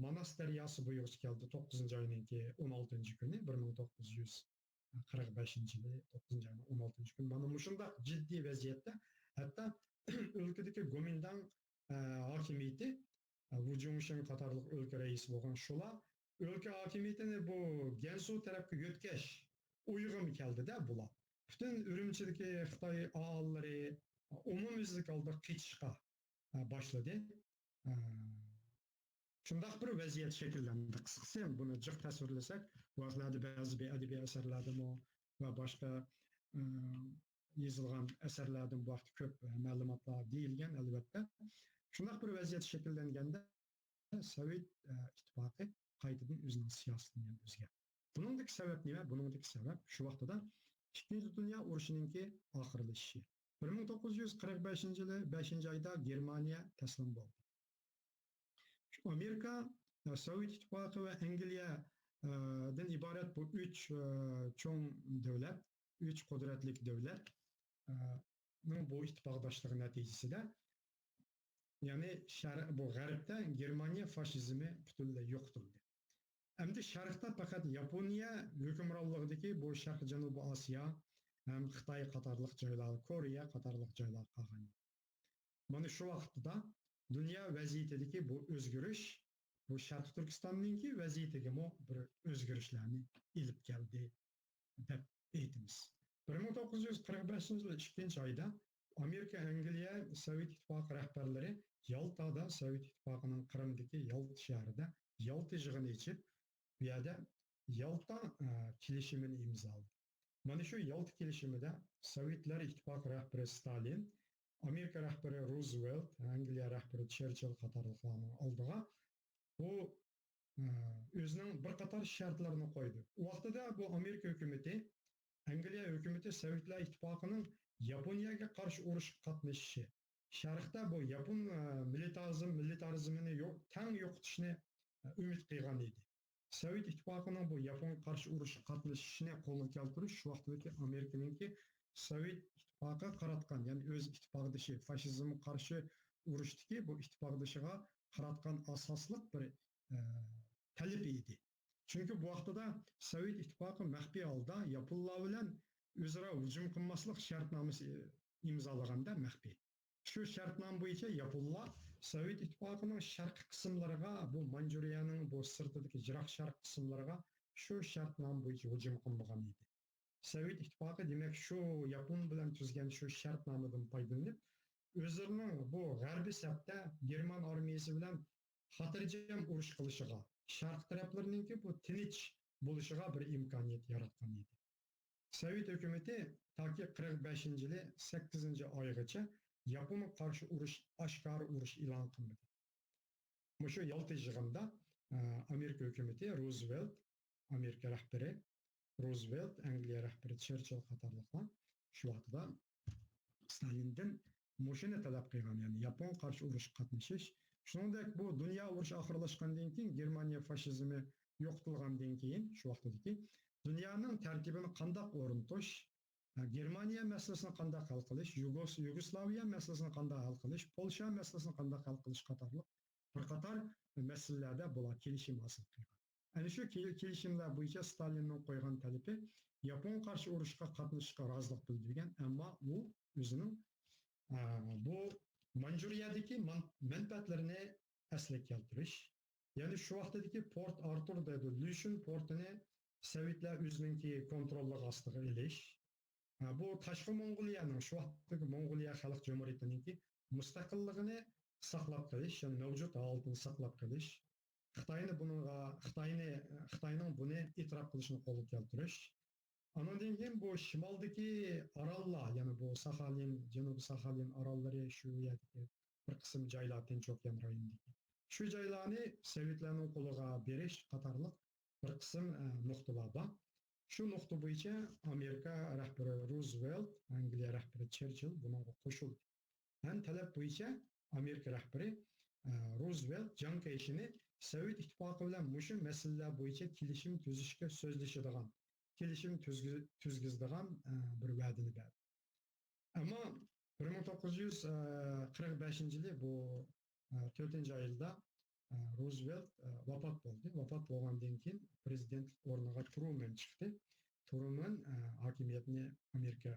Manas daryosi bo'yicha keldi 9-oyning 16-kuni 1945-yili 9-oyning 16-kuni. Mana shunday jiddiy vaziyatda hatto o'lkadagi Gomindang hokimiyati Vujungshin qatorliq o'lka raisi bo'lgan shular o'lka hokimiyatini bu Gansu tarafga yo'tkash o'yig'im keldida bular. Butun Urumchidagi Xitoy aholilari umumyuzlik holda qechishga boshladi. Shundaq bir vaziyat shakllandi. Qisqasi buni jiq tasvirlasak, vaqtlarda ba'zi adabiy asarlarda va boshqa yozilgan asarlardan bu vaqt ko'p ma'lumotlar deyilgan albatta. Shundaq bir vaziyat shakllanganda Sovet ittifoqi qaytadan o'zining siyosatini o'zgartirdi. Buningdagi sabab nima? Buningdagi sabab shu vaqtida Ikkinchi dunyo urushininki oxirlashishi. 1945-yili 5-oyda Germaniya taslim bo'ldi. Amerika, Sovet ittifoqi va Angliyadan iborat bu 3 cho'ng davlat, 3 qudratli davlat bu ittifoqdoshligi natijasida ya'ni bu g'arbda Germaniya fashizmi butunlay yo'qotildi. Endi sharqda faqat Yaponiya hukmronligidagi bu Sharq Janubiy Osiyo ham Xitoy qatorliq joylar, Koreya qatorliq joylar qolgan. Mana shu vaqtda dunyo vaziyatidagi bu o'zgarish bu Sharq Turkistonninki vaziyatiga bir o'zgarishlarni ilib keldi deb aytamiz. 1945-yil 2-oyda Amerika, Angliya, Sovet İttifaqı rəhbərləri Yaltada Sovet İttifaqının Qırımdakı Yalta şəhərində Yalta yığını içib, bu yerdə Yalta kelişimini imzaladı. Mana şu Yalta kelişimində Sovetlər İttifaqı rəhbəri Stalin, Amerika rəhbəri Roosevelt, Angliya rəhbəri Churchill qatarlıqlarının aldığa bu özünün bir qatar şərtlərini qoydu. O vaxtda bu Amerika hökuməti, Angliya hökuməti Sovetlər İttifaqının Yaponiyaga qarşı urushga qatnashishi, Sharqda bu Yapon militarizmini tang yo'qotishni umid qilgan edi. Sovet İttifaqının bu Yapon qarşı urushga qatnashishini qo'lga keltirish shu vaqtdagi Amerikaningki Sovet İttifaqı qaratgan, ya'ni o'z ittifoqdoshi fashizmga qarshi urushdagi bu ittifoqdoshiga qaratgan asosliq bir talab edi. Chunki bu vaqtda Sovet İttifaqı maxfiy holda Yaponlar bilan o'zaro hujum qilmaslik shartnomasi imzolaganda maxfiy. Shu shartnoma bo'yicha Yaponlar Sovet İttifaqının sharqiy qismlariga, bu Manjuriyaning bu sirtidagi jiroq sharq qismlariga shu shartnoma bo'yicha hujum qilmagan edi. Sovet İttifaqı demak shu Yapon bilan tuzgan shu shartnomadan foydalanib, o'zlarining bu g'arbiy safda German armiyasi bilan xotirjam urush qilishiga, sharq taraflarininki bu tinch bo'lishiga bir imkoniyat yaratgan edi. Sovet hökuməti ta ki 45-yili 8-ci aygacha Yapona qarşı aşkarı urush e'lon qilmadi. Shu Yalta yig'inida Amerika hökuməti Roosevelt, Amerika rahbari Roosevelt, Angliya rahbari Churchill qatorliqlar shu vaqtda Stalindan mushuni talab qilgan, ya'ni Yapon qarshi urushga qatnashish. Shuningdek, bu dunyo urushi oxirlashgandan keyin Germaniya fashizmi yo'qotilgandan keyin shu vaqtdagi dunyoning tarkibini qanday o'rnatish, Germaniya masalasini qanday hal qilish, Yugoslaviya masalasini qanday hal qilish, Polsha masalasini qanday hal qilish qatorliq bir qator masalalarda bular kelishim hosil qilgan. Ana shu kelishimlar bo'yicha Stalinning qo'ygan talabi Yapon qarshi urushga qatnashishga rozilik bildirgan, ammo u o'zining bu Manjuriyadagi manfaatlarini asliga keltirish, ya'ni shu vaqtdagi Port Artur deydi, Lushin portini Sovetlar o'zininki kontrolli ostiga ilish, bu tashqi Mong'oliyaning shu vaqtdagi Mong'oliya xalq jumhuriyatiningki mustaqilligini saqlab qolish, ya'ni mavjud holatini saqlab qolish, Xitoyning buni e'tirof qilishini qo'lga keltirish. Ondan keyin bu shimoldagi orollar, ya'ni bu Saxalin, Janubiy Saxalin orollari, shu yerdagi bir qism joylar Tinch okean rayonidagi. Shu joylarni Sovetlarning qo'liga berish qatorliq bir qism nuqtalar bor. Shu nuqta bo'yicha Amerika rahbari Roosevelt, Angliya rahbari Churchill bunga qo'shildi. Ham talab bo'yicha Amerika rahbari Roosevelt John Kerry'ni Sovet İttifaqı bilan mushu masalalar bo'yicha kelishim tuzishga so'zlashadigan, kelishim tuzgizadigan bir va'dani berdi. Ammo 1945-yili bu 4-oyda Roosevelt vafot bo'ldi. Vafot bo'lgandan keyin prezidentlik o'rniga Truman chiqdi. Truman hokimiyatni Amerika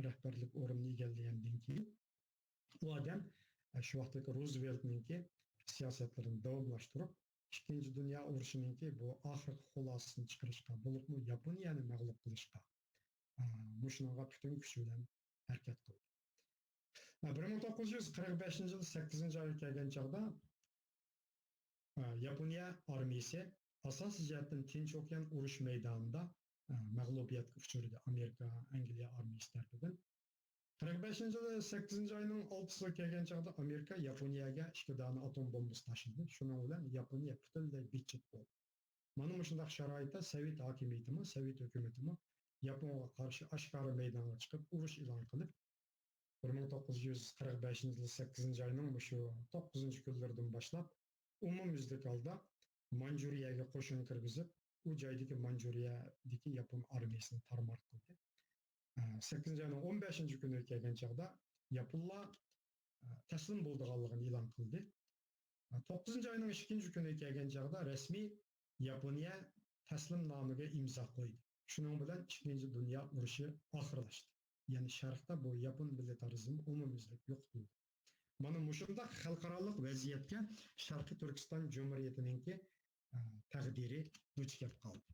rahbarlik o'rnini egallagandan keyin u odam shu vaqtdagi Rooseveltningki siyosatlarini davomlashtirib, Ikkinchi dunyo urushininki bu oxirgi xulosasini chiqarishga, bo'libmi Yaponiyani mag'lub qilishga, mushunga butun kuchi bilan harakat qildi. 1945-yil 8-oyga kelgan chog'da Yaponiya armiyasi asosiy jihatdan Tinch okean urush maydonida mag'lubiyatga uchradi Amerika, Angliya armiyasi tarafidan. 45-yil 8-oyning 6-siga kelgan chog'da Amerika Yaponiyaga 2 dona atom bombasi tashidi. Shuning bilan Yaponiya butunlay bitchit bo'ldi. Mana shunday sharoitda Sovet hokimiyatimi, Sovet hukumatimi Yaponga qarshi oshkora maydonga chiqib urush e'lon qilib, 1945-yil 8-oyning shu 9-kunlaridan boshlab umumyuzlik holda Manjuriyaga qo'shin kirgizib, u joydagi Manjuriyadagi Yapon armiyasini tarmar qildi. 8-oyning 15-kuni kelgan chog'da Yaponlar taslim bo'lganligini e'lon qildi. 9-oyning 2-kuni kelgan chog'da rasmiy Yaponiya taslimnomaga imzo qo'ydi. Shuning bilan Ikkinchi dunyo urushi oxirlashdi. Ya'ni sharqda bu Yapon militarizmi umumyuzlik yo'qoldi. Mana shunday xalqaro vaziyatga Sharqiy Turkiston Jumhuriyatiningki taqdiri duch kelib qoldi.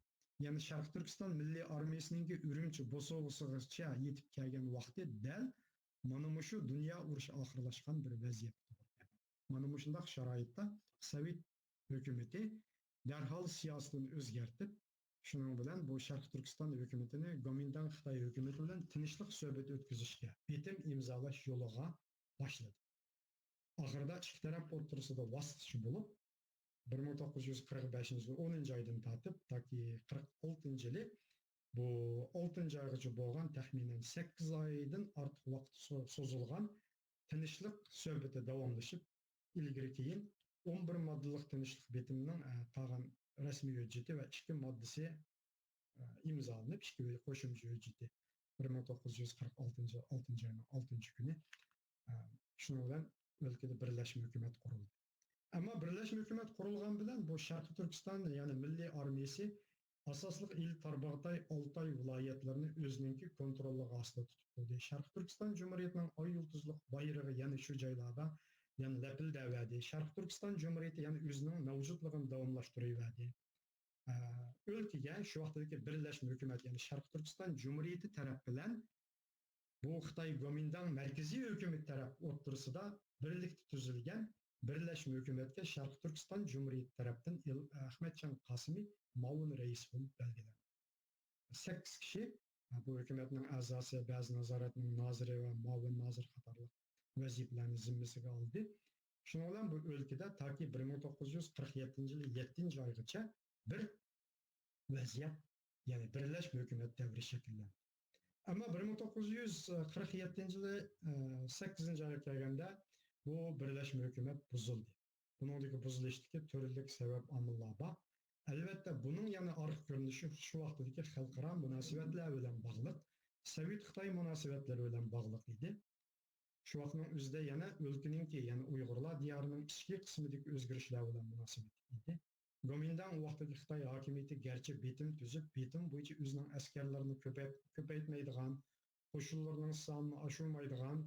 Ya'ni Sharqiy Turkiston milliy armiyasininki Urumchi Bosovosigacha yetib kelgan vaqti dal Mana şu dünya urushi oxirlashgan bir vaziyat. Mana shundaq sharoitda Sovet hukumati darhol siyosatini o'zgartib, shuning bilan bu Sharq Turkiston hukumatini Gomindan Xitoy hukumati bilan tinchlik suhbat o'tkazishga, bitim imzolash yo'liga boshladi. Oxirida ikki taraf o'rtasida vositachi bo'lib, 1945 yil 10 oydan tortib toki 46 yili bu 6 oygacha bo'lgan taxminan 8 oydan ortiq vaqt so'zilgan tinchlik suhbati davomlashib, ilgari keyin 11 moddalik tinchlik bitimining qolgan rasmiy hujjati va 2 moddasi imzolanib, 2 qo'shimcha hujjati 1946 oyning 6 kuni shuning bilan o'lkada birlashma hukumat qurildi. Ammo birlashma hukumat qurilgan bilan bu Sharqi Turkiston, ya'ni milliy armiyasi asosliq il Tarbag'day Oltoy viloyatlarini o'zininki kontrolligi ostida tutib qo'ydi. Sharqi Turkiston Cumhuriyetining oy yulduzliq bayrog'i yana shu joylarda yani lapildavadi. Sharqi Turkiston Cumhuriyeti yani o'zining mavjudligini davomlashtirayverdi. O'lkaga shu vaqtdagi birlashma hukumat yani Sharqi Turkiston Cumhuriyeti taraf bilan bu Xitoy Gomindan markaziy hukumat taraf o'rtasida birlikda tuzilgan birlashma hukumatga Sharqi Turkiston Cumhuriyeti tarafdan Ahmedjon Qosimiy muavin rais bo'lib belgilandi. 8 kishi bu hukumatning a'zosi, ba'zi nazoratning noziri va muavin nozir qatorli vazifalarni zimmasiga oldi. Shuning bilan bu o'lkada toki 1947 yil 7 oygacha bir vaziyat, ya'ni birlashma hukumat davri shakllandi. Ammo 1947 yili 8 oyga kelganda bu birlashma hukumat buzildi. Buningdagi buzilishdagi turli sabab omillar bor. Albatta buning yana orqa ko'rinishi shu vaqtdagi xalqaro munosabatlar bilan bog'liq, Sovet Xitoy munosabatlari bilan bog'liq edi. Shu vaqtning o'zida yana o'lkaninki, ya'ni Uyg'urlar diyorining ichki qismidagi o'zgarishlar bilan munosabat edi. Gomindan vaqtdagi Xitoy hokimiyati garchi bitim tuzib, bitim bo'yicha o'zining askarlarini ko'paytmaydigan, qo'shinlarning sonini oshirmaydigan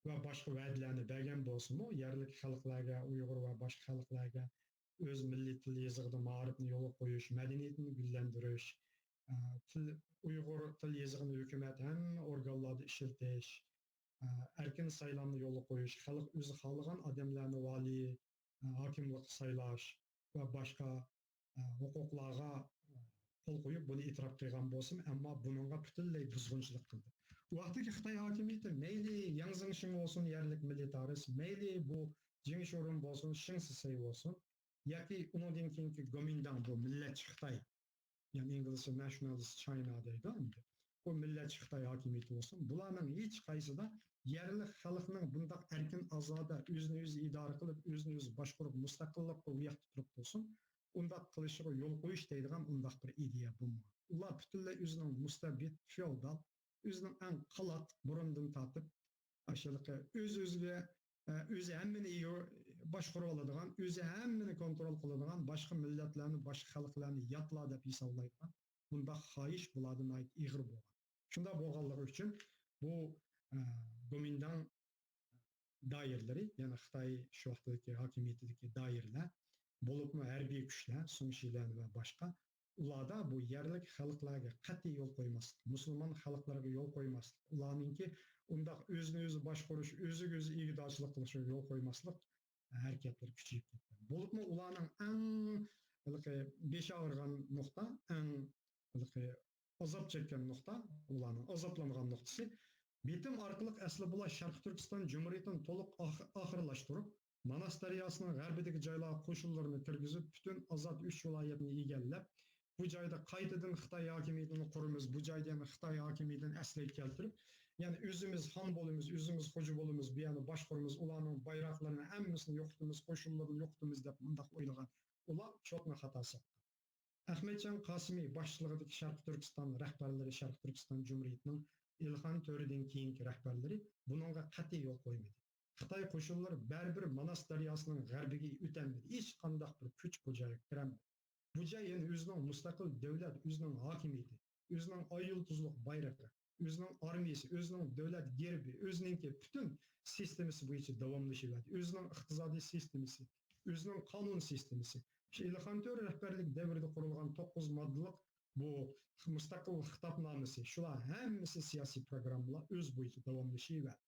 va boshqa va'dalarni bergan bo'lsa-mu, yerlik xalqlarga, Uyg'ur va boshqa xalqlarga o'z milliy til yezig'ida ma'rifni yo'lga qo'yish, madaniyatini gullantirish, Uyg'ur til yezig'ini hukumat hamma organlarda ishlatish, erkin saylovni yo'lga qo'yish, xalq o'zi xohlagan odamlarni vali, hokimlik saylash va boshqa huquqlarga qo'l qo'yib buni e'tirof qilgan bo'lsin, ammo buningga butunlay buzg'unchilik qildi. Vaqtdagi Xitoy hokimiyati mayli Yang Zemin bo'lsin, yerlik militarist, mayli bu Jing Shorun bo'lsin, Shing Sisay bo'lsin, yoki undan keyingi Gomindan bu millatchi Xitoy, ya'ni inglizcha nationalist China deydi. Bu millatchi Xitoy hokimiyati bo'lsin, bularning hech qaysida yerlik xalqning bundaq erkin ozoda o'zini o'zi idora qilib, o'zini o'zi boshqarib mustaqillikqa uyoqda turib bo'lsin, undaq qilishiga yo'l qo'yish deydigan undaq bir ideya bo'lmagan. Ular butunlay o'zining mustabid, feodal, o'zining eng qalat burundan tortib, ashulaqa o'z-o'ziga o'zi hammani boshqarib oladigan, o'zi hammani kontrol qiladigan, boshqa millatlarni, boshqa xalqlarni yotlar deb hisoblaydigan bundaq xohish bulardan ig'ir bo'lgan. Shunda bo'lganligi uchun bu Gomindan doiralari, ya'ni Xitoy shu vaqtdagi hokimiyatidagi doiralar, bo'libmi harbiy kuchlar, Sumshilar va boshqa, ularda bu yerlik xalqlarga qat'iy yo'l qo'ymaslik, musulmon xalqlarga yo'l qo'ymaslik, ularningki undaq o'zini o'zi boshqarish, o'ziga o'zi ig'dorchilik qilishiga yo'l qo'ymaslik harakatlari kuchayib ketdi. Bo'libmi ularning eng beshi og'irgan nuqta, eng azob chekkan nuqta, ularning azoblangan nuqtasi bitim orqali asli bular Sharqi Turkiston Cumhuriyetini to'liq oxirlashtirib, Manas daryosining g'arbidagi joylarga qo'shinlarini kirgizib, butun ozod 3 viloyatni egallab, bu joyda qaytadan Xitoy hokimiyatini quramiz, bu joyda ham Xitoy hokimiyatini asliga keltirib, ya'ni o'zimiz xon bo'lamiz, o'zimiz xo'ja bo'lamiz, bu yerni boshqaramiz, ularning bayroqlarini hammasini yo'qotamiz, qo'shinlarni yo'qotamiz deb bunday o'ylagan. Ular cho'qni xatosi. Ahmedjon Qosimiy boshchiligidagi Sharqi Turkiston rahbarlari, Sharqi Turkiston Cumhuriyetining Ilhon To'ridan keyingi rahbarlari buningga qat'iy yo'l qo'ymadı. Xitoy qo'shinlari baribir Manas daryosining g'arbiga o'tmadi. Hech qanday bir kuch bu joyga kiramadi. Bu joy yana o'zining mustaqil davlat, o'zining hokimiyati, o'zining oy yulduzliq bayrog'i, o'zining armiyasi, o'zining davlat gerbi, o'zining butun sistemasi bo'yicha davomlashyapti. O'zining iqtisodiy sistemasi, o'zining qonun sistemasi. Ilhon To'ri rahbarlik davrida qurilgan 9 moddalik bu mustaqil xitobnomasi, shular hammasi siyosiy programmalar o'z bo'yicha davomlashaveradi.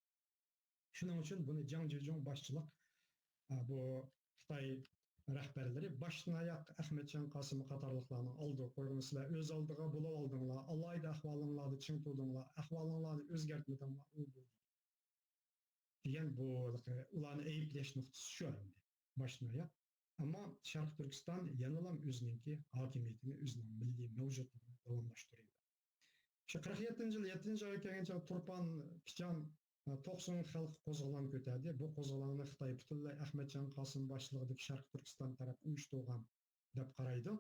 Shuning uchun buni Jiang Zhejong boshchilik bu Xitoy rahbarlari boshdan oyoq Ahmadjon Qosimov qatorliqlarni oldiga qo'ygan, sizlar o'z oldiga bo'lib oldinglar, alohida ahvolinglarni ching turdinglar, ahvolinglarni o'zgartmadinglar, u bu degan bu ularni ayblash nuqtasi shu endi boshdan oyoq. Ammo Sharq Turkiston yana o'zininki hokimiyatini, o'zining milliy mavjudligini davomlashtiradi. Shu 47-yil 7-oyga kelgancha Turpan Pichan 90 xalq qo'zg'olon ko'tardi. Bu qo'zg'olonni Xitoy butunlay Ahmadjon Qosim boshchiligidagi Sharq Turkiston taraf uyushtirgan deb qaraydi.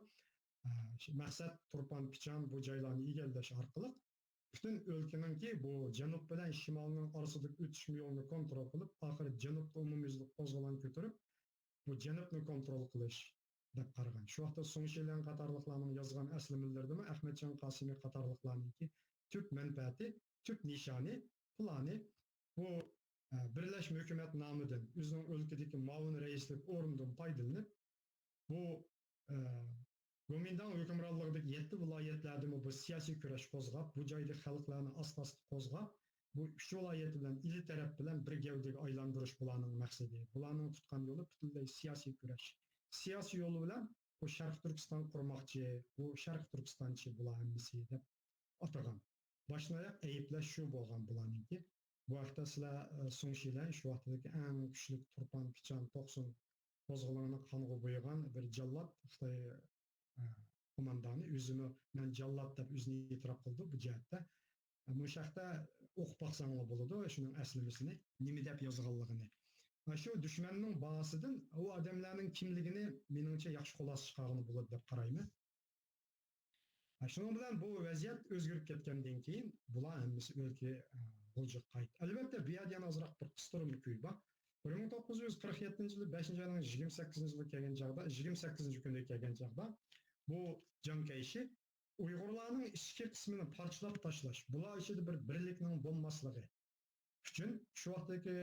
Maqsad Turpan Pichan bu joylarni egallash orqali butun o'lkaninki bu janub bilan shimolning orasidagi o'tishma yo'lini kontrol qilib, oxiri janubda umumyuzlik qo'zg'olon ko'tarib, bu janubni kontrol qilish deb qaragan. Shu vaqtda Song Shilan qatorliqlarning yozgan aslimalarida Ahmadjon Qosimiy qatorliqlarningki tub manfaati, tub nishoni, plani bu birlashma hukumat nomidan o'zining o'lkadagi muavin raislik o'rnidan foydalanib, bu Gomindan hukmronligidagi 7 viloyatlarda bu siyosiy kurash qo'zg'ab, bu joyda xalqlarni asta-asta qo'zg'ab, bu 3 viloyat bilan ili taraf bilan bir gavdaga aylantirish bularning maqsadi. Bularning tutgan yo'li butunlay siyosiy kurash. Siyosiy yo'li bilan bu Sharq Turkiston qurmoqchi, bu Sharq Turkistonchi bular hammasi deb atagan. Boshdan oyoq ayblash shu bo'lgan bularningki. Bu vaqtda sizlar Song Shilan shu vaqtdagi eng kuchli Turpan Pichan 90 qo'zg'olonini qonga bo'yagan bir jallod Xitoy qo'mondoni o'zini men jallod deb o'zini e'tirof qildi bu jihatda. Bu shaxta o'qib baqsanglar bo'ladi, shuning aslimasini, nima deb yozganligini. Shu dushmanning bahosidan u odamlarning kimligini meningcha yaxshi xulosa chiqargani bo'ladi deb qarayman. Shuning bilan bu vaziyat o'zgarib ketgandan keyin bular hammasi o'lka g'uljiq qaytdi. Albatta, bu yerda yana ozroq bir qistirma kuy bor. 1947-yil 5-oyning 28-yili kelgan chaqda, 28-kunda kelgan chaqda bu Jiang Kaishi Uyg'urlarning ichki qismini parchalab tashlash, bular ichida bir birlikning bo'lmasligi uchun shu vaqtdagi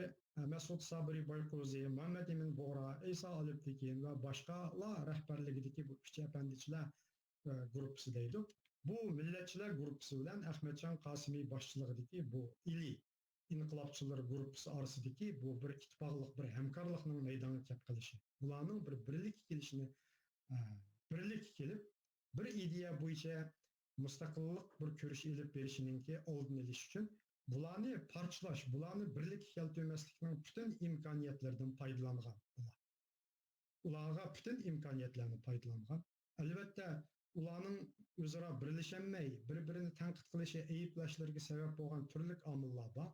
Mas'ud Sabri Boyqo'zi, Muhammad Emin Bo'g'ra, Isa Olibtekin va boshqalar rahbarligidagi bu uch apandichilar guruhi deydi. Bu millatchilar guruhi bilan Ahmadjon Qosimiy boshchiligidagi bu ili inqilobchilar guruhi orasidagi bu bir ittifoqlik, bir hamkorlikning maydonga kelib qilishi. Bularning bir birlik kelishini birlik kelib, bir ideya bo'yicha mustaqillik bir ko'rish elib berishiningki oldini olish uchun bularni parchalash, bularni birlik keltirmaslikning butun imkoniyatlaridan foydalangan ular. Ularga butun imkoniyatlarni foydalangan. Albatta, ularning o'zaro birlashamay, bir-birini tanqid qilishi, ayblashlariga sabab bo'lgan turli omillar bor.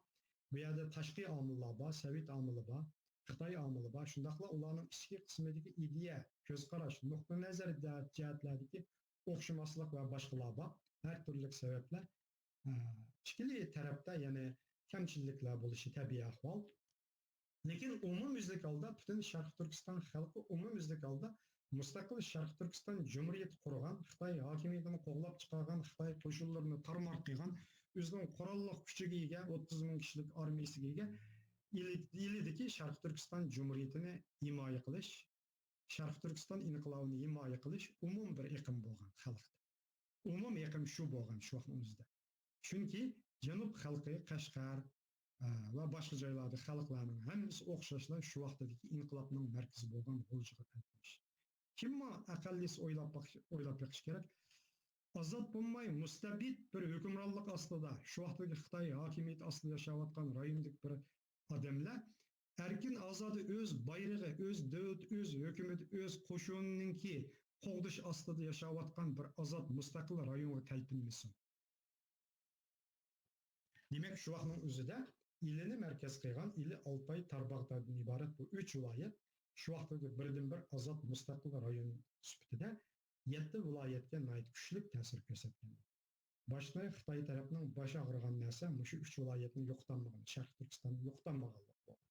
Bu yerda tashqi omillar bor, Sovet omili bor, Xitoy omili bor. Shundaqla ularning ichki qismidagi ideya, ko'z qarash, nuqtai nazar jihatlaridagi o'xshamaslik va boshqalar bor. Har turli sabablar. Ikkili tarafda yana kamchiliklar bo'lishi tabiiy ahvol. Lekin umumyuzlik holda butun Sharq Turkiston xalqi umumyuzlik holda mustaqil Sharq Turkiston Cumhuriyeti qurgan, Xitoy hokimiyatini qo'g'lab chiqargan, Xitoy qo'shinlarini tarmar qilgan, o'zining qurolli kuchiga ega 30 ming kishilik armiyasiga ega ilidagi Sharq Turkiston Cumhuriyetini himoya qilish, Sharq Turkiston inqilobini himoya qilish umum bir iqim bo'lgan xalqda. Umum iqim shu bo'lgan shu vaqtning o'zida. Chunki Janub xalqi Qashqar va boshqa joylarda xalqlarning hammasi o'xshashlar shu vaqtdagi inqilobning markazi bo'lgan G'uljiga qaytmish. Kimma aqallis o'ylab beqish kerak. Ozod bo'lmay mustabid bir hukmronlik ostida, shu vaqtdagi Xitoy hokimiyati ostida yashayotgan rayondagi bir odamlar erkin ozodi o'z bayrog'i, o'z davlat, o'z hukumati, o'z qo'shininingki qo'g'dish ostida yashayotgan bir ozod mustaqil rayonga talpinmasin. Demak, shu vaqtning o'zida ilini markaz qilgan, ili Oltoy Tarbag'dan iborat bu 3 viloyat shu vaqtda birdan-bir ozod mustaqil rayon sifatida 7 viloyatga nihoyat kuchli ta'sir ko'rsatgan. Boshqa Xitoy tarafining bosh og'rigan narsa shu 3 viloyatni yo'qotmagan, Sharq Turkistonni yo'qotmaganlik bo'ldi.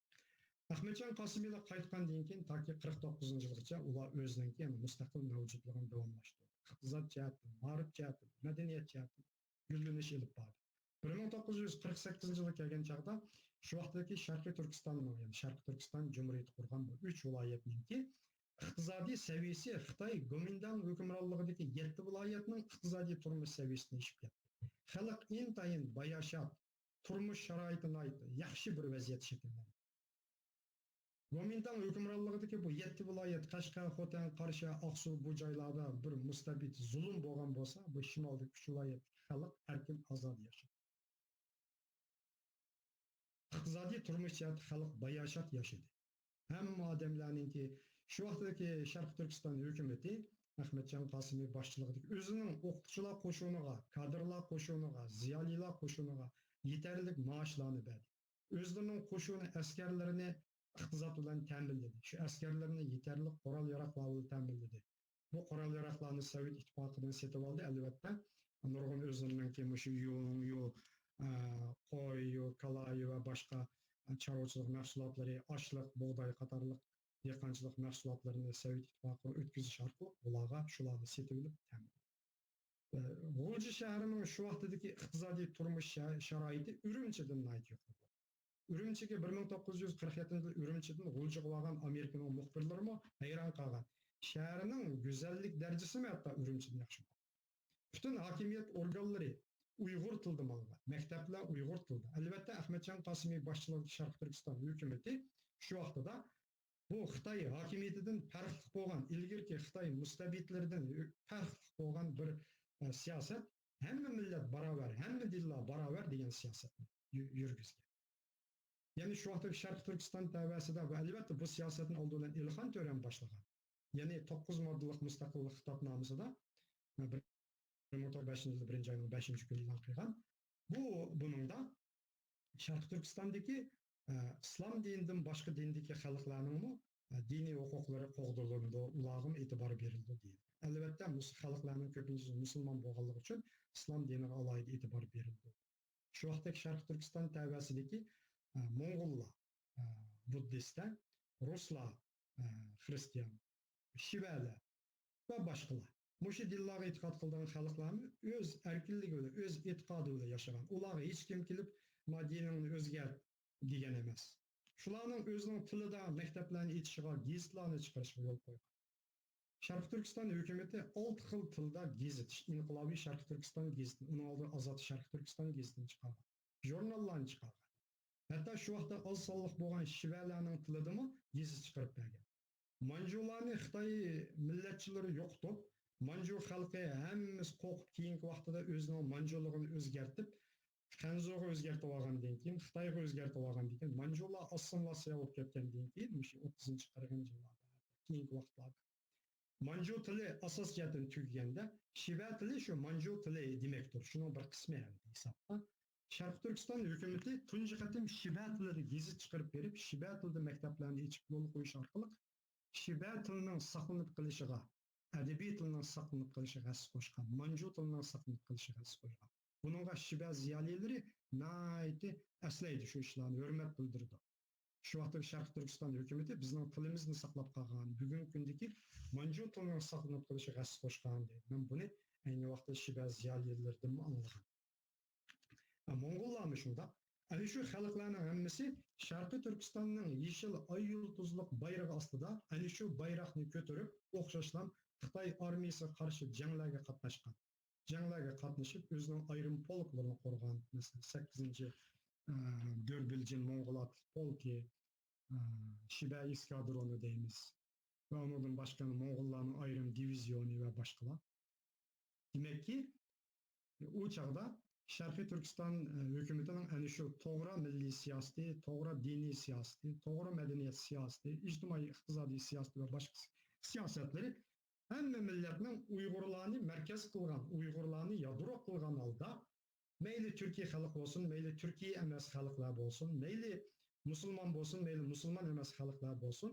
Ahmadjon Qosimiylar qaytgandan keyin toki 49-yilgacha ular o'zining mustaqil mavjudligini davomlashtirdi. Iqtisod jihati, ma'rif jihati, madaniyat jihati gullanish olib bordi. 1948-yilga kelgan chaqda shu vaqtdagi Sharqiy Turkistonning, ya'ni Sharq Turkiston Cumhuriyeti qurgan bu 3 viloyatningki iqtisodiy saviyasi Xitoy Gomindan hukmronligidagi 7 viloyatning iqtisodiy turmush saviyasini oshib ketdi. Xalq intayin bayashab, turmush sharoitini yaxshi bir vaziyat shakllandi. Gomindan hukmronligidagi bu 7 viloyat Qashqar, Xotan, Qarshi, Aqsu bu joylarda bir mustabid zulm bo'lgan bo'lsa, bu shimoldagi 3 viloyat xalq erkin azod yashadi. İqtisodiy turmush jihati xalq bayashat yashadi. Hamma odamlarningki shu vaqtdagi Sharq Turkiston hukumati Ahmedjon Qosimiy boshchiligidagi o'zining o'qituvchilar qo'shuniga, kadrlar qo'shuniga, ziyolilar qo'shuniga yetarli maoshlarni berdi. O'zlarining qo'shuni askarlarini iqtisod bilan ta'minladi. Shu askarlarni yetarli qurol-yarog'lar bilan ta'minladi. Bu qurol-yarog'larni Sovet ittifoqidan sotib oldi, albatta. Nurg'un o'zlarining shu qo'y, kalay va boshqa chorvachilik mahsulotlari, oshliq, bug'doy qatorliq dehqonchilik mahsulotlarini Sovet ittifoqiga o'tkazish orqali ularga shularni sotib olib ta'minladi. G'o'ji shahrining shu vaqtdagi iqtisodiy turmush sharoiti Urumchidan yuqori. Urumchiga 1947-yilda Urumchidan G'o'jiga borgan Amerikaning muxbirlari hayron qolgan. Shaharning go'zallik darajasi hatto Urumchidan yaxshi. Bütün hakimiyet organları Uyghur tilida manga, maktablar Uyghur tilida. Albatta Ahmedjon Qosimiy boshchiligidagi Sharq Turkiston hukumati shu vaqtida bu Xitoy hokimiyatidan farqli bo'lgan, ilgirki Xitoy mustabidlaridan farqli bo'lgan bir siyosat, hamma millat barobar, hamma dillar barobar degan siyosatni yurgizgan. Ya'ni shu vaqtda Sharq Turkiston tavasida va albatta bu siyosatni oldi bilan Ilhon To'ran boshlagan. Ya'ni 9 moddalik mustaqillik xitobnomasida 1905-yilda 1-oyning 5-kuni e'lon qilgan. Buningda Sharq Turkistondagi islom dinidan boshqa dindagi xalqlarning diniy huquqlari qo'g'dilindi, ularga e'tibor berildi deydi. Albatta xalqlarning ko'pincha musulmon bo'lganligi uchun islom diniga alohida e'tibor berildi. Shu vaqtdagi Sharq Turkiston tavasidagi Mo'ng'ullar, buddistlar, ruslar, xristian, shivalar va boshqalar Muşu dillarga e'tiqod qilgan xalqlarni o'z erkinligi bilan, o'z e'tiqodi bilan yashagan. Ularga hech kim kelib, "Madinani o'zgart" degan emas. Shularning o'zining tilida maktablarni etishiga, gazetlarni chiqarishiga yo'l qo'ygan. Sharq Turkiston hukumati 6 xil tilda gazet, Inqilobiy Sharq Turkiston gazetini, uning oldin Ozod Sharq Turkiston gazetini chiqargan. Jurnallarni chiqargan. Hatto shu vaqtda oz sonliq bo'lgan shivalarning tilidami gazet chiqarib bergan. Manjularni Xitoy millatchilari yo'qotib, Manju xalqi hammasi qo'rqib keyingi vaqtida o'zining manjuligini o'zgartib, Xanzoga o'zgartib olgandan keyin, Xitoyga o'zgartib olgandan keyin, manjular assimilyatsiya bo'lib ketgandan keyin, o'sha 30-40 yillarda, keyingi vaqtlarda manju tili asos jihatdan tugaganda, shiva tili shu manju tili demakdir. Shuning bir qismi hisobda. Sharq Turkiston hukumati tunji qatim shiva tilida gazet chiqarib berib, shiva tilida maktablarni ochib yo'l qo'yish orqali shiva tilining saqlanib qolishiga, adabiy tilning saqlanib qolishiga hassa qo'shgan, manju tilining saqlanib qolishiga hassa qo'shgan. Buningga shiva ziyolilari nayti aslaydi shu ishlarni, hurmat bildirdi. Shu vaqtda Sharq Turkiston hukumati bizning tilimizni saqlab qolgan, bugungi kundagi manju tilining saqlanib qolishiga hassa qo'shgan deydi. Men buni ayni vaqtda shiva ziyolilaridan anglagan. Mo'ng'ullarmi shunda? Ana shu xalqlarning hammasi Sharqiy Turkistonning yeshil ay yulduzliq bayrog'i ostida ana shu bayroqni ko'tarib, o'xshashlam Xitoy armiyasiga qarshi janglarga qatnashgan. Janglarga qatnashib, o'zining ayrim polklarini qurgan. Masalan, 8-Dörbilcin Mo'ng'ul polki, Shiba eskadroni deymiz. Va undan boshqa Mo'ng'ullarning ayrim divizioni va boshqalar. Demakki, u chaqda Sharqiy Turkiston hukumatining ana shu to'g'ri milliy siyosati, to'g'ri diniy siyosati, to'g'ri madaniyat siyosati, ijtimoiy iqtisodiy siyosati va boshqa siyosatlari hamma millatning Uyg'urlarni markaz qilgan, Uyg'urlarni yadro qilgan holda, mayli Turkiya xalq bo'lsin, mayli Turkiya emas xalqlar bo'lsin, mayli musulmon bo'lsin, mayli musulmon emas xalqlar bo'lsin,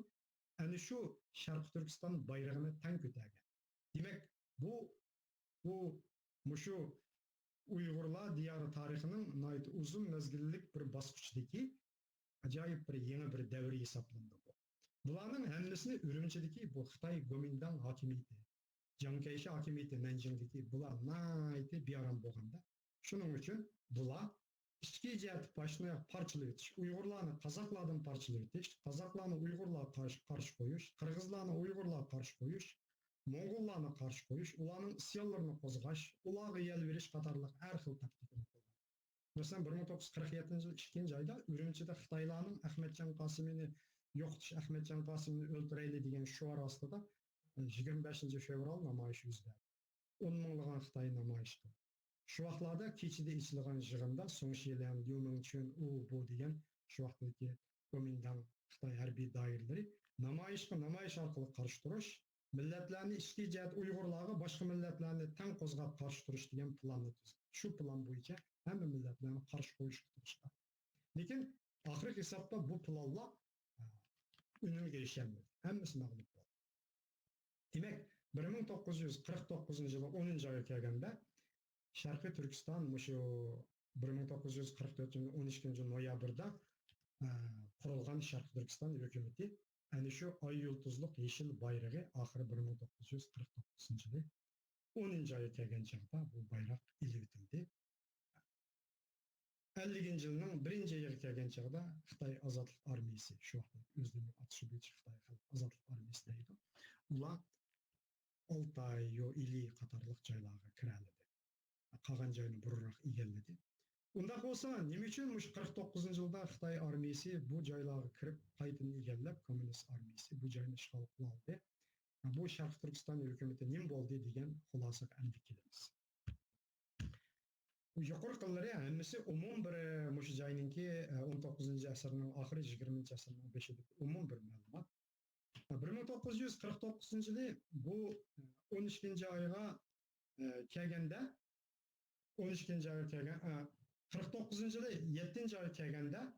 ana shu Sharq Turkiston bayrog'ini tang ko'targan. Demak, bu shu Uyg'urlar diyori tarixining uzun mezgillik bir bosqichdagi ajoyib bir yangi bir davr hisoblanadi bu. Bularning hammasini Urumchidagi bu Xitoy Gomindan hokimiyati, Chiang Kai-shek hokimiyati Nanjingdagi bular nayti bearam bo'lganda, shuning uchun bular İçki cihat başına parçalı etiş, Uygurlarını Kazaklardan parçalı etiş, Kazaklarını Uygurlar karşı koyuş, Kırgızlarını Uygurlar karşı koyuş, Mongollarını karşı koyuş, ulanın isyanlarını kozgaş, ulağı yel veriş katarlıq her xil taktikini kullan. Mesela 1947 yıl 2. ayda Ürümçi'de Xitaylarının Ahmetcan Qasimi'ni yo'qotish, Ahmetcan Qasimi'ni o'ldirayli degan shuar ostida 25 fevral namoyishi yuz berdi. 10 minglagan Xitoy namoyish qildi. Shu vaqtlarda kechida ichilgan yig'inda Song Shilan, Liu Mingchun, u bu degan shu vaqtdagi Kuomintang Xitoy harbiy doiralari namoyish orqali qarshi turish, millatlarni ichki jihat Uyg'urlarga boshqa millatlarni tang qo'zg'ab qarshi turish degan planni tuzdi. Shu plan bo'yicha hamma millatlarni qarshi qo'yishga tirishdi. Lekin oxirgi hisobda bu planlar unumga erishilmadi. Hammasi mag'lub bo'ldi. Demak, 1949 yılı 10. ayga kelganda Sharqiy Turkiston shu 1944 yılı 12 noyabrda qurilgan Sharqiy Turkiston hukumati ana shu oy yulduzliq yeşil bayrog'i oxiri 1949 yılı 10. ayga kelgan chaqda bu bayroq ilib etildi. 50 yılının 1. ayga kelgan chaqda Xitoy Ozodlik armiyasi, shu vaqtda o'zining atishi bo'yicha Xitoy Xalq Ozodlik armiyasi deydi. Ular Altay, Yo ili qatorliq joylarga kiradi. Qolgan joyni burunroq egalladi. Undaq bo'lsa, nima uchun 49 yilda Xitoy armiyasi bu joylarga kirib qaytadan egallab, kommunist armiyasi bu joyni ishg'ol qila oldi? Bu Sharq Turkiston hukumati nima bo'ldi degan xulosaga aniq kelamiz. Yuqorqilari hammasi umum bir shu joyninki 19-asrning oxiri 20-asrning beshidagi umum bir ma'lumot. 1949 yılı bu 12. ayga kelganda 12. ayga kelgan 49 yılı 7. ayga kelganda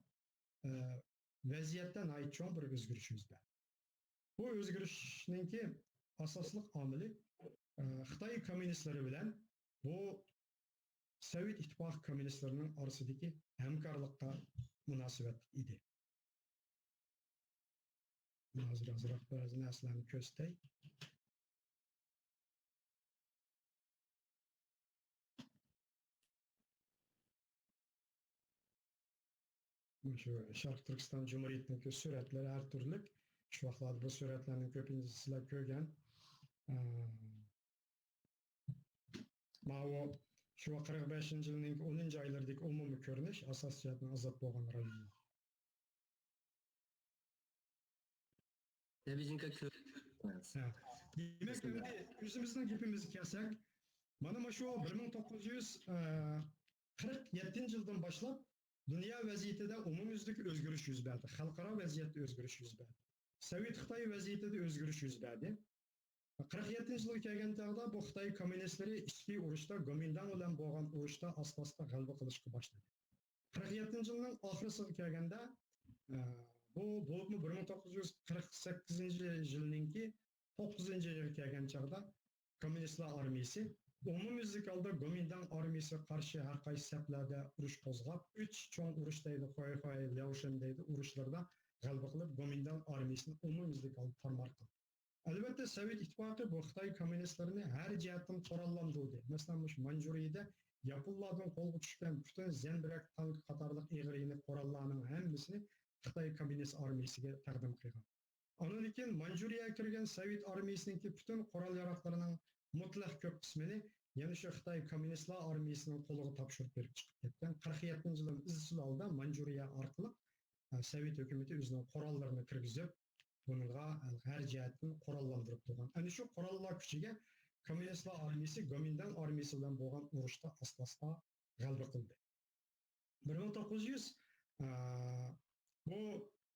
vaziyatda nihoyat cho'ng bir o'zgarish yuz berdi. Bu o'zgarishninki asosli omili Xitoy kommunistlari bilan bu Sovet İttifoqi kommunistlarining orasidagi hamkorlikqa munosabat edi. Hozir ozroq ba'zi narsalarni ko'rsatay. Shu Sharq Turkiston Cumhuriyetining suratlari har turli. Shu vaqtlarda bu suratlarning ko'pini sizlar ko'rgan. Mana shu 45 yilning 10 oylaridagi umumiy ko'rinish asosiyatni ozod bo'lgan rayonlar. Demek endi o'zimizning gapimizga kelsak, mana shu 1947 yildan boshlab dunyo vaziyatida umumyuzlik o'zgarish yuz berdi. Xalqaro vaziyatda o'zgarish yuz berdi. Sovet Xitoy vaziyatida o'zgarish yuz berdi. 47 yilga kelgan chog'da bu Xitoy kommunistlari ichki urushda Kuomintang bilan bo'lgan urushda asta-asta g'alaba qilishga boshladi. 47 yilning oxirisiga kelganda bu bo'libmi 1948 yilninki 9 yilga kelgan chog'da kommunistlar armiyasi umumyuzlik holda Kuomintang armiyasiga qarshi har qaysi saflarda urush qo'zg'ab, 3 cho'ng urush deydi, Xoy-Xoy, Liaoshan deydi, urushlarda g'alaba qilib Kuomintang armiyasini umumyuzlik holda tarmar qildi. Albatta Sovet İttifoqi bu Xitoy kommunistlarini har jihatdan qurollantirdi. Masalan, Manjuriyada Yaponlardan qo'lga tushgan butun Zenbrak tank qatorliq eg'rilik qurollarning hammasini Xitoy kommunist armiyasiga taqdim qilgan. Ondan keyin Manjuriyaga kirgan Sovet armiyasining butun qurol-yarog'larining mutlaq ko'p qismini yana shu Xitoy kommunistlar armiyasining qo'liga topshirib berib chiqib ketgan. 47 yildan izchil holda Manjuriya orqali Sovet hukumati o'zining qurollarini kirgizib, bunga har jihatdan qurollantirib turgan. Ana shu qurollar kuchiga kommunistlar armiyasi Kuomintang armiyasi bilan bo'lgan urushda asta-asta g'alaba qildi. 1900 bu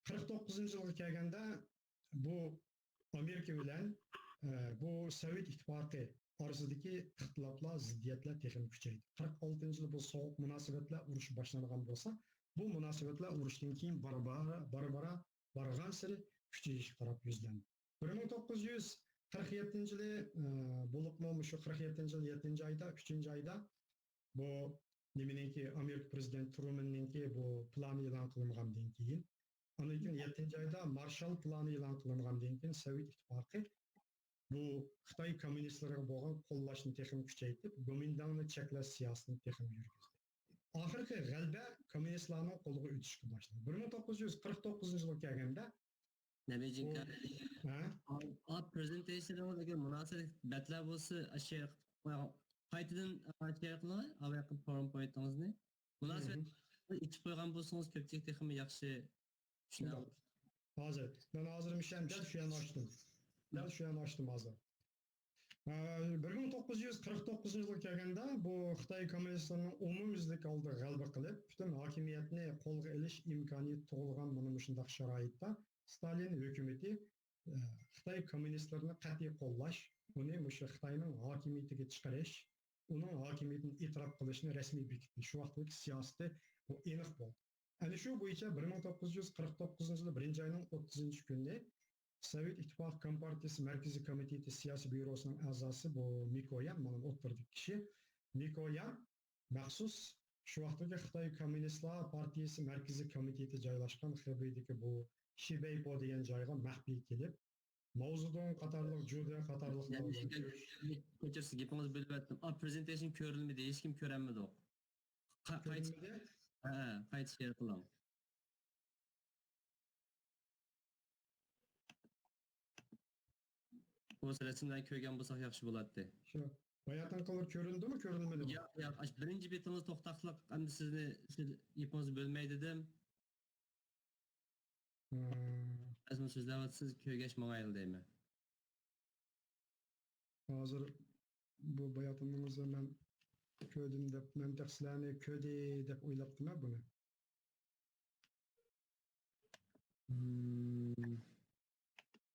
49 yilga kelganda bu Amerika bilan bu Sovet İttifoqi orasidagi ixtiloflar, ziddiyatlar texnik kuchaydi. 46 yil bu sovuq munosabatlar urushi boshlangan bo'lsa, bu munosabatlar urushdan keyin barbara borgan sari kuchayishga qarab yuzlandi. 1947 yili bo'libmi shu 47 yil 7 oyda 3 oyda bu nimeniki Amerika prezidenti Trumanninki bu plani e'lon qilingandan keyin, ondan keyin 7 oyda Marshall plani e'lon qilingandan keyin Sovet Ittifoqi bu Xitoy kommunistlariga bo'lgan qo'llashni texnik kuchaytirib, Kuomintangni cheklash siyosatini texnik yurgizdi. oxirgi g'alaba kommunistlarning qo'liga o'tishga boshladi. 1949 yilga kelganda Nebejinka. ha, Presentation agar munosib batlar bo'lsa, aşağı qaytadan aşağı qilinglar, avval PowerPoint'ingizni. Munosib ichib qo'ygan bo'lsangiz, ko'pchilik texmi yaxshi tushunadi. hozir men hozir mishan dal shu yerni ochdim. Dal shu yerni ochdim hozir. 1949 yılga kelganda bu Xitoy kommunistlarining umumyuzlik oldida g'alaba qilib, butun hokimiyatni qo'lga olish imkoniyati tug'ilgan mana shunday sharoitda Stalin hukumati Xitoy kommunistlarini qat'iy qo'llash, uni o'sha Xitoyning hokimiyatiga chiqarish, uning hokimiyatini e'tirof qilishni rasmiy bekitdi. Shu vaqtdagi siyosati bu aniq bo'ldi. Ana shu bo'yicha 1949 yil 1-oyning 30-kunida Sovet İttifakı Kompartiyasi Markaziy komiteti siyosiy byurosining a'zosi bu Mikoyan, mana o'tirdik kishi. Mikoyan maxsus shu vaqtdagi Xitoy Kommunistlar partiyasi Markaziy komiteti joylashgan Xebeydagi bu Shibeipo degan joyga maxfiy kelib, Mao Zedong qatorliq Juda qatorliqlar Ko'chirsiz gapingizni bilib o'tdim. Presentation ko'rilmadi, hech kim ko'ranmadi. Qayta share qilaman. Bu resimden ko'rgan bo'lsak yaxshi bo'ladi. Shu bayatın qilib ko'rindimi, ko'rilmadimi? Yo'q, birinchi betingiz to'xtaqliq, endi sizni gapingizni bo'lmay dedim. Azmi so'zlayapsiz, ko'rgach mangayil deyman. Hozir bu bayatınımızda men ko'rdim deb, men sizlarni ko'rdi deb o'ylabdim buni.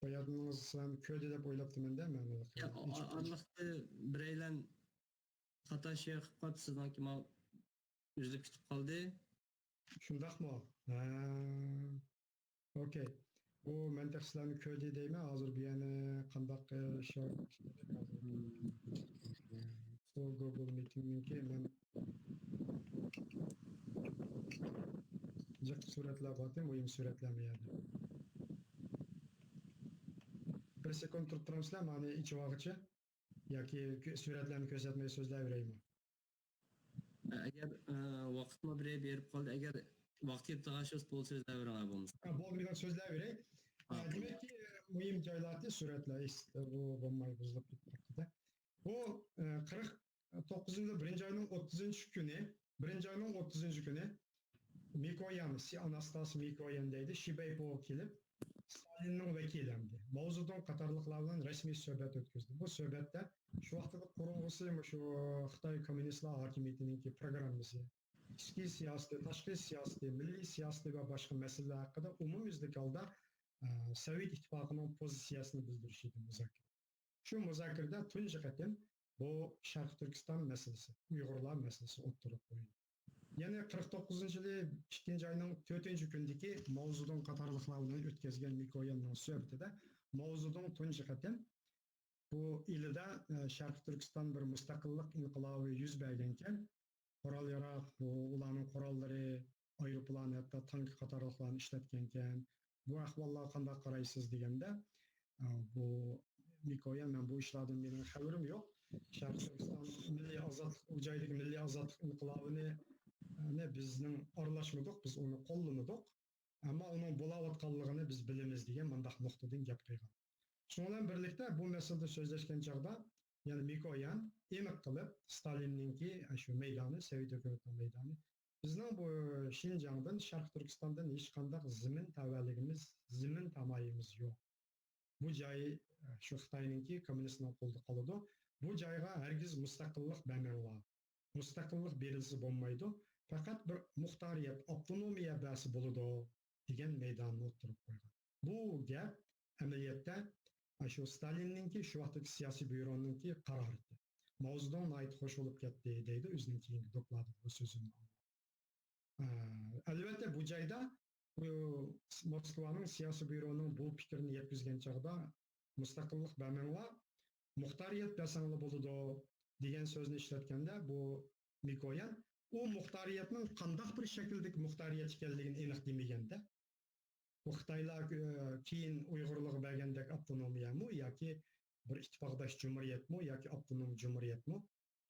Bayatınımız sizlarni ko'rdi deb o'ylabdim-da men. Anlıqda bireylen xato şey qilib qoldi, sizdan kim üzülüp ketib qoldi. Shundaqmi? Okey. Bu men sizlarni ko'rdi deyman, hozir bu yana qandaq Google Meeting'ninki men jiq suratlar qo'ydim, o'yim suratlamayadi. Bir sekund turib turamsizlar, mani ichib olg'ichi yoki suratlarni ko'rsatmay so'zlayveraymi? Agar vaqtni berib qoldi, agar vaqt yetgan shu stol so'zlayvering bo'lmasa. Bo'lmagan so'zlayveray. Demakki, muhim joylarda suratlar bu bo'lmay buzilib ketdi. Bu 1-oyning 30-kuni, 1-oyning 30-kuni Mikoyan, Anastasia Mikoyan deydi, Shibeipo kelib Stalinning vakiliydi. Mao Zedong qatorliqlar bilan rasmiy suhbat o'tkazdi. Bu suhbatda shu vaqtda qurulg'isi shu Xitoy kommunistlar hokimiyatining programmasi, ichki siyosati, tashqi siyosati, milliy siyosati va boshqa masalalar haqida umumyuzlik holda Sovet ittifoqining pozitsiyasini bildirish edi muzokara. Shu muzokarada tunji qatim bu Sharq Turkiston masalasi, Uyg'urlar masalasi o'ttirib qo'yildi. Yana 49-yili 2-oyning 4-kunidagi Mao Zedong qatorliqlar bilan o'tkazgan Mikoyanning suhbatida Mao Zedong tunji qatim bu ilida Sharq Turkiston bir mustaqillik inqilobi yuz bergan ekan, qurol-yarog', ularning qurollari, aeroplan, hatto tank qatorliqlarni ishlatgan ekan. Bu ahvollar qanday qaraysiz deganda, bu Mikoyan, men bu ishlardan mening xabarim yo'q. Sharq Turkiston milliy ozodlik, u joydagi milliy ozodlik inqilobini bizning aralashmadik, biz uni qo'llamadik, ammo uning bo'layotganligini biz bilamiz degan mundaq nuqtadan gap qilgan. Shu bilan birlikda bu masalada so'zlashgan chog'da, ya'ni Mikoyan aniq qilib Stalinninki shu maydoni, Sovet hukumatining maydoni, bizning bu Xinjiangdan, Sharq Turkistondan hech qanday zimin tavalligimiz, zimin tamoyimiz yo'q. Bu joy shu Xitoyninki kommunistning qo'lida qoladi. Bu joyga hargiz mustaqillik bermanglar. Mustaqillik berilsa bo'lmaydi. Faqat bir muxtoriyat, avtonomiya basi bo'ladi degan maydonni o'tirib qo'ygan. Bu gap amaliyotda shu Stalinninki shu vaqtdagi siyosiy byuroninki qarori edi. Mao Zedong aytib xo'sh bo'lib ketdi deydi o'zining keyingi dokladida bu so'zini. Albatta bu joyda Moskvaning siyosiy byuroning bu fikrini yetkazgan chog'da mustaqillik bermanglar, muxtoriyat bersanglar bo'ladi degan so'zni ishlatganda bu Mikoyan u muxtoriyatning qanday bir shakldagi muxtoriyat ekanligini aniq demaganda, bu Xitoylar keyin Uyg'urlarga bergandek avtonomiyami yoki bir ittifoqdosh jumuriyatmi yoki avtonom jumuriyatmi,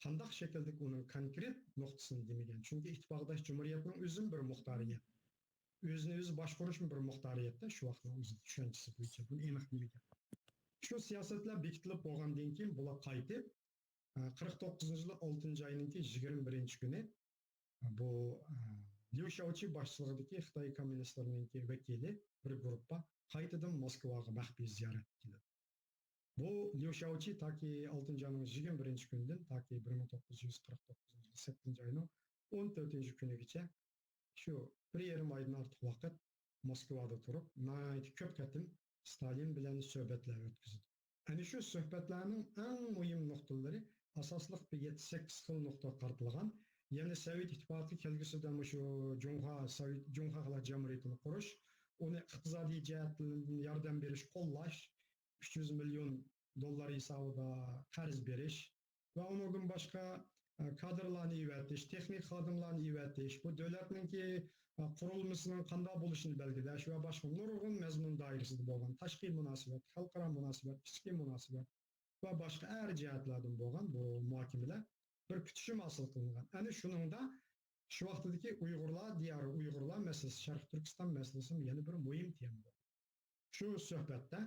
qandaq şekilde onun konkret noktasını demegen. Çünkü ittifaqdaş Cumhuriyetinin özün bir muhtariyet. Özünü özü başquruş bir muhtariyette şu vaqtning özü tushunchisi bo'yicha buni aniq demegan. Şu siyasetler bekitilib bo'lgandan keyin bular qaytib 49-yılı 6. ayının 21. günü bu Liu Shaoqi başçılığındaki Xitoy kommunistlarının vekili bir gruppa qaytadan Moskvaga maxfiy ziyorat qildi. Bu Liu Shaoqi taki 6. ayının 21. gündən taki 1949 yılı 8. ayının 14. günügacha şu bir yarım aydan artıq vaqt Moskvada turib, nəhayət köp qatim Stalin bilan söhbətlər ötküzdü. Hani şu söhbətlərinin ən mühim noktaları asaslık bir 7-8 xil nokta qartılgan. Yani Sovet İttifaqı kelgüsüdən şu Cumhuriyet Cumhuriyetini quruş, onu iqtisadi cihetdən yardım beriş, qollaş, 300 milyon dollar hesabında qarz beriş ve ondan başka kadrlarını ivetiş, texnik xadimlarını ivetiş, bu devletninki qurulmasının qanday bo'lishini belgilash ve başka nurg'un mazmun doirasida bo'lgan tashqi munosabat, xalqaro munosabat, ichki munosabat ve başka her jihatlardan bo'lgan bu muhokamalar bir bitishim hosil qilingan. Ana shuningda shu vaqtdagi Uyg'urlar, diyori Uyg'urlar masalasi, Sharq Turkiston masalasi yana bir muhim tema. Şu suhbatda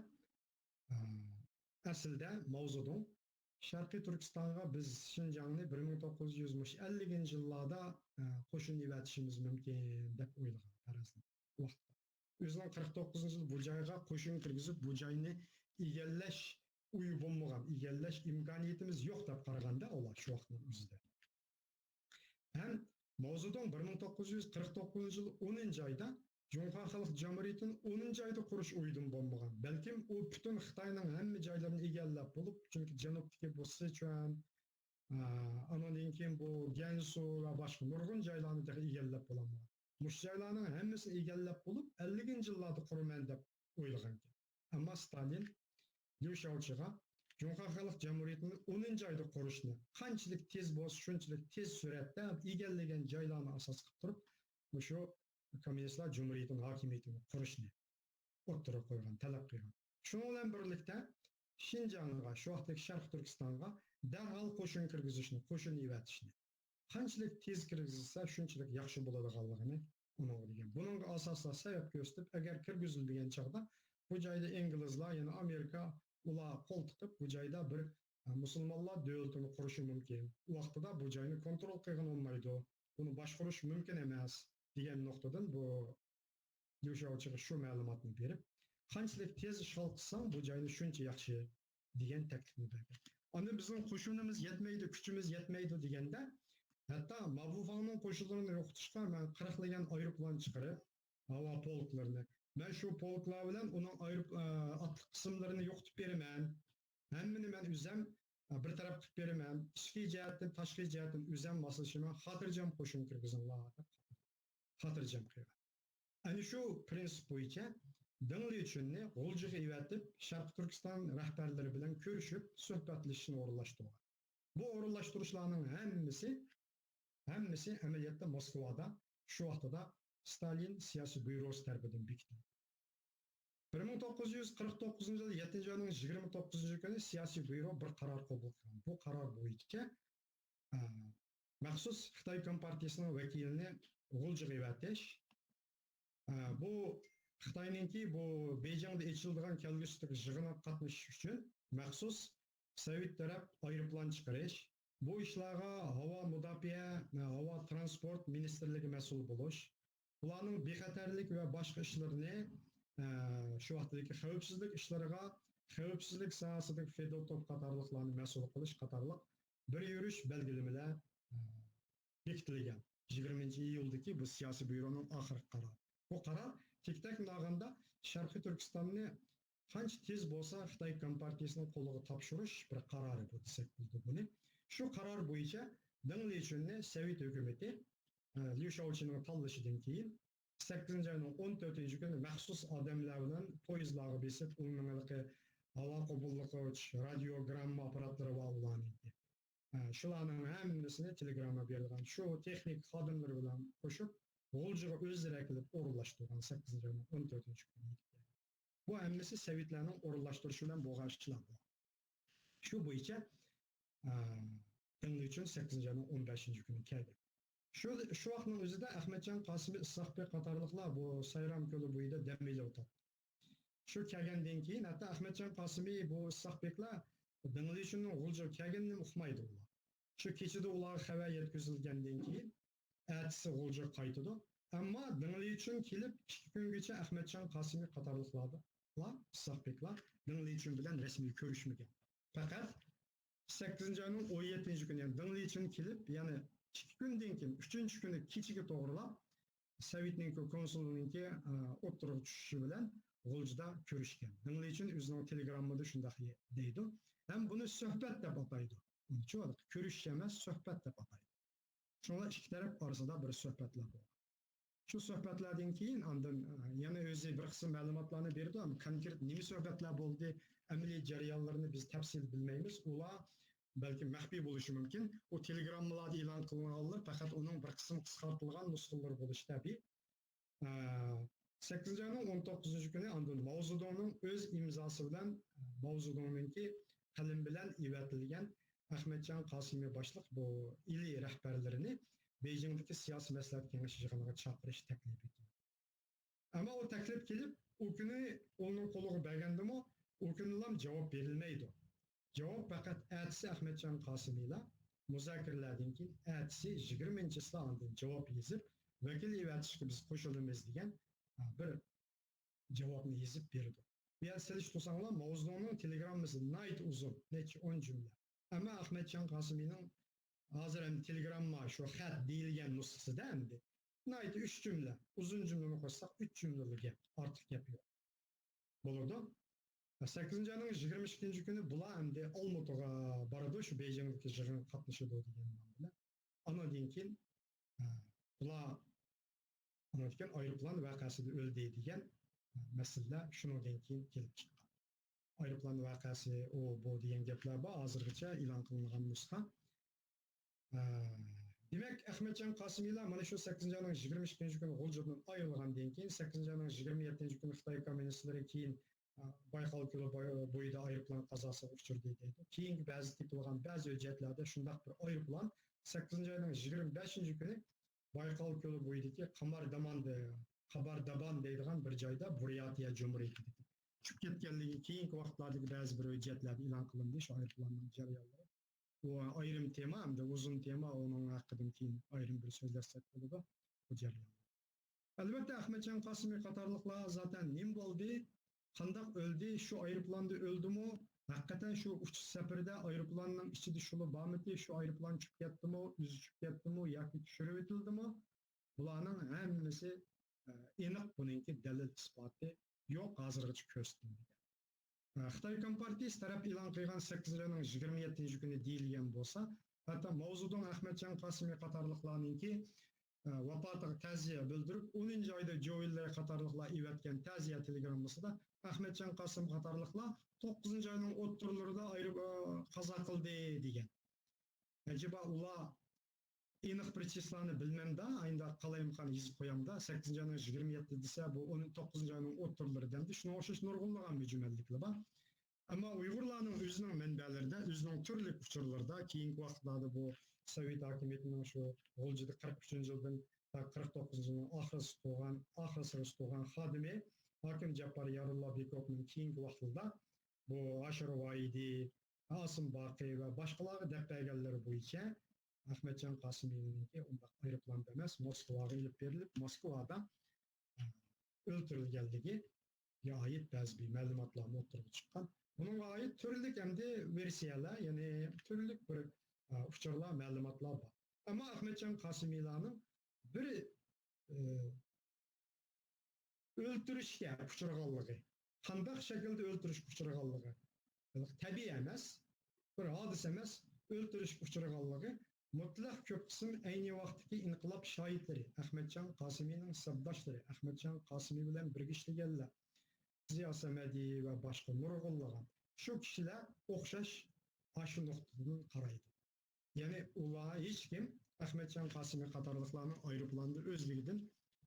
aslida mavzudan Sharqiy Turkistonga biz Şinjanni 1950 yillarda qo'shin evatishimiz mumkin deb o'ylagan farazdan vaqtda. O'zining 49 yil bu joyga qo'shin kirgizib, bu joyni egallash uyu bo'lmagan, egallash imkoniyatimiz yo'q deb qaraganda ular shu vaqtning o'zida. Ham mavzudan 1949 yil 10 oyda Cumhuriyet Xalq Cumhuriyeti'nin 10 ayda qurush o'yidan bo'lmagan. Balkim u butun Xitoyning hamma joylarini egallab bo'lib, chunki janubdagi bu Sichuan, andan keyin bu Gansu va boshqa nurg'un joylarni egallab bo'lmagan. Mush joylarning hammasini egallab bo'lib, 50-yillarda quraman deb o'ylagan. Ammo Stalin Liu Shaoqiga Cumhuriyet Xalq Cumhuriyeti'nin 10 ayda qurishni qanchalik tez bo'lsa, shunchalik tez suratda egallagan joylarni asos qilib turib, shu Komünistler Cumhuriyeti'nin hakimiyetini kuruşunu o'ttirib qo'ygan, talab qilgan. Shunga bilan birlikda Şinjanga, shu vaqtdagi Sharq Turkistonga darhol qo'shin kirgizishni, qo'shin evatishni qanchalik tez kirgizilsa, shunchalik yaxshi bo'ladiganligini uning degan. Buning asosida sabab ko'rsatib, agar kirgizilmagan chog'da bu joyda inglizlar, ya'ni Amerika ular qo'l tiqib, bu joyda bir musulmonlar davlatini qurishi mumkin. U vaqtida bu joyni kontrol qilgan olmaydi. Buni boshqarish mumkin emas. degan noktadan bu Liu Shaoqiga shu ma'lumotni berib, qanchalik tez ishg'ol qilsang bu joyni shuncha yaxshi degan taklifni bergan. Ana bizning qo'shinimiz yetmaydi, kuchimiz yetmaydi deganda, hatto Mabufangning qo'shinlarini yo'qotishga men 40 lagan aeroplan chiqarib, havo polklarini, men shu polklar bilan uning atliq qismlarini yo'qotib beraman. Hammani men o'zim bir taraf qilib beraman. Ichki jihatdan, tashqi jihatdan o'zim maslashima, xotirjam qo'shin kirgizinglar deb xotirjam qilgan. Ana shu prinsip bo'yicha Dingli uchunni G'o'ljiga evatib, Sharq Turkiston rahbarlari bilan ko'rishib, suhbatlashishni o'rinlashtirgan. Bu o'rinlashtirishlarning hammasi amaliyotda Moskvada shu vaqtda Stalin siyosiy byurosi tomonidan bekitildi. 1949 yil 7 oyning 29 kuni siyosiy byuro bir qaror qabul qilgan. Bu qaror bo'yicha maxsus Xitoy Kompartiyasining vakilini G'o'ljiga evatish, bu Xitoyninki bu Beyjingda ochiladigan kelgusidagi yig'inga qatnashish uchun maxsus Sovet taraf aeroplan chiqarish, bu ishlarga havo mudofaa, havo transport ministerligi mas'ul bo'lish, ularning bexatarlik va boshqa ishlarini shu vaqtdagi xavfsizlik ishlariga, xavfsizlik sohasidagi fedotop qatorliqlarni mas'ul qilish qatorliq bir yurish belgilamalar bekitilgan. 20 iyuldagi bu siyosiy byuroning oxirgi qarori. Bu qaror tek-tek nag'anda Sharqiy Turkistonni qancha tez bo'lsa Xitoy Kompartiyasining qo'liga topshirish bir qarori bu desak bo'ldi buni. Shu qaror bo'yicha Dingli uchunni Sovet hukumati Liu Shaoqining tanlashidan keyin 8 ayning 14 kuni maxsus odamlar bilan poyezdlarga besib, ularning havo qabullovchi radiogramma apparatlari va ularning shularning hammasini telegramma berilgan. Shu texnik xodimlar bilan qo'shib, G'o'ljiga o'zlari kelib o'rinlashtirgan 8 ayning 14 kuni. Bu hammasi Sovetlarning o'rinlashtirishi bilan bo'lgan ishlar. Shu bo'yicha Dingli uchun 8 ayning 15 kuni kelgan. Shu vaqtning o'zida Ahmadjon Qosimiy, Isoqbek qatorliqlar bu Sayram ko'li bo'yida dam o'tadi. Shu kelgandan keyin hatto Ahmadjon Qosimiy bu Isoqbeklar Dingli uchun g'ulja kelganini uqmaydi ular. Shu kechada ularga xabar yetkazilgandan keyin ertasi g'ulja qaytadi. Ammo Dingli uchun kelib 2 kungacha Ahmadjon Qosimiy qatorliqlar Isoqbeklar Dingli uchun bilan rasmiy ko'rishmagan. Faqat 8 ayning 17 kuni yani Dingli uchun kelib, ya'ni 2 kundan keyin 3 kuni kechiga to'g'rilab Sovetning konsulininki o'ttirib tushishi bilan G'uljida ko'rishgan. Dingli uchun o'zining telegramida shunday deydi. Ham buni suhbat deb ataydi. Tushunadi? Ko'rish emas, suhbat deb ataydi. Shunlar ikki taraf orasida bir suhbatlar bo'ldi. Shu suhbatlardan keyin ondan yana o'zi bir qism ma'lumotlarni berdi, ammo konkret nima suhbatlar bo'ldi, amaliy jarayonlarini biz tafsil bilmaymiz. Ular balki maxfiy bo'lishi mumkin. O telegrammalarda e'lon qilinganlar faqat uning bir qism qisqartirilgan nusxalari bo'lishi tabiiy. 8 ayning 19 kuni ondan Mao Zedongning o'z imzosi bilan Mao Zedongningki qalam bilan evatilgan Ahmadjon Qosimiy boshliq bu ili rahbarlarini Beijingdagi siyosiy maslahat kengashi yig'iniga chaqirish taklif etildi. Ammo o taklif kelib, o kuni uning qo'liga bergandimi, o kuni ham javob berilmaydi. Javob faqat ertasi Ahmadjon Qosimiylar muzokaralardan keyin ertasi 20-sida ondan javob yozib, vakil evatishga biz qo'shilamiz degan bir javobni yozib berdi. Bu yer silish to'sanglar Mao Zedongning telegramması night uzun, necha 10 jumla. Ammo Ahmadjon Qosimiyning hozir ham telegramma shu xat deyilgan nusxasida endi night 3 jumla, uzun jumlani qo'shsak 3 jumlalik gap, ortiq gap yo'q. Bo'ladi. 8 ayning 22 kuni bular endi Olmutaga boradi, shu Beijingdagi yig'in qatnashadi degan nom bilan. Ondan keyin bular anotgan aeroplan voqeasida o'ldi degan masala shundan keyin kelib chiqqan. Aeroplan voqeasi o bu degan gaplar bor, hozirgacha e'lon qilingan nusxa. Demak, Ahmadjon Qosimiylar mana shu 8 ayning 22 kuni G'uljadan ayrilgandan keyin 8 ayning 27 kuni Xitoy kommunistlari keyin Bayqal ko'li bo'yida aeroplan qazosiga uchradi deydi. Keyingi ba'zi topilgan ba'zi hujjatlarda shunday bir aeroplan 8 ayning 25 kuni Bayqal ko'li bo'yidagi Qabardaban deydigan bir joyda Buryatiya Jumhuriyatida tushib ketganligi keyingi vaqtlardagi ba'zi bir hujjatlarda e'lon qilindi shu aeroplanning jarayonlari. Bu ayrim tema hamda uzun tema, onun haqqida keyin ayrim bir so'zlasak bo'ladi bu jarayon. Albatta Ahmadjon Qosimiy qatorliqlar zaten nim bo'ldi, qandoq o'ldi, shu aeroplanda o'ldimi, haqiqatan shu uchish safarida aeroplanning ichida shuli bormidi, shu aeroplan tushib ketdimi, o'zi tushib ketdimi yoki tushirib etildi-mi? Bularning hammasi aniq buningki dalil isboti yo'q, hozirgacha ko'rsatilmagan. Xitoy Kompartiyasi taraf e'lon qilgan 8 ayning 27 kuni deyilgan bo'lsa, hatto Mao Zedong Ahmadjon Qosimiy qatorliqlarningki vafotiga ta'ziya bildirib, 10-oyda Joellar qatorliqlar evatgan ta'ziya telegrammasida Ahmadjon Qosim qatorliqlar 9-oyning o'ttirlarida qazo qildi degan. Acaba ular aniq bir chislani bilmamda, ayında qalayimxon yozib qo'yamda, 8 ayning 27 desa bu 9-oyning o'ttirlaridan shuni o'xshash nurg'unlagan bir jumlaliklar bor. Ammo Uyg'urlarning o'zining manbalarida, o'zining turli uchurlarda keyingi vaqtlarda bu Sovet hokimiyatining shu G'uljida 43-yildan 49-yilning oxirisiga tugan xodimi Hokim Jabbor Yorullo Bekovning keyingi vaqtlarda bu Ashur Voidi, Asim Boqiy va boshqalarga deb berganlari bo'yicha Ahmadjon Qosimiyninki unda aeroplan emas, Moskvaga olib berilib, Moskvada o'ldirilganligiga oid ba'zi bir ma'lumotlar o'tirib chiqqan. Bununla oid turli hamda versiyalar, ya'ni turli bir uchurlar, ma'lumotlar bor. Ammo Ahmadjon Qosimiylarning bir o'ldirishga uchraganligi, qanday shaklda o'ldirishga uchraganligi tabiiy emas, bir hodisa emas, o'ldirishga uchraganligi mutlaq ko'p qism ayni vaqtdagi inqilob shohidlari, Ahmadjon Qosimiyning sabdoshlari, Ahmadjon Qosimiy bilan birga ishlaganlar, Ziyo Samadiy va boshqa nurg'unlagan shu kishilar o'xshash shu nuqtadan qaraydi. Ya'ni ular hech kim Ahmadjon Qosimiy qatorliqlarning aeroplanda o'zligidan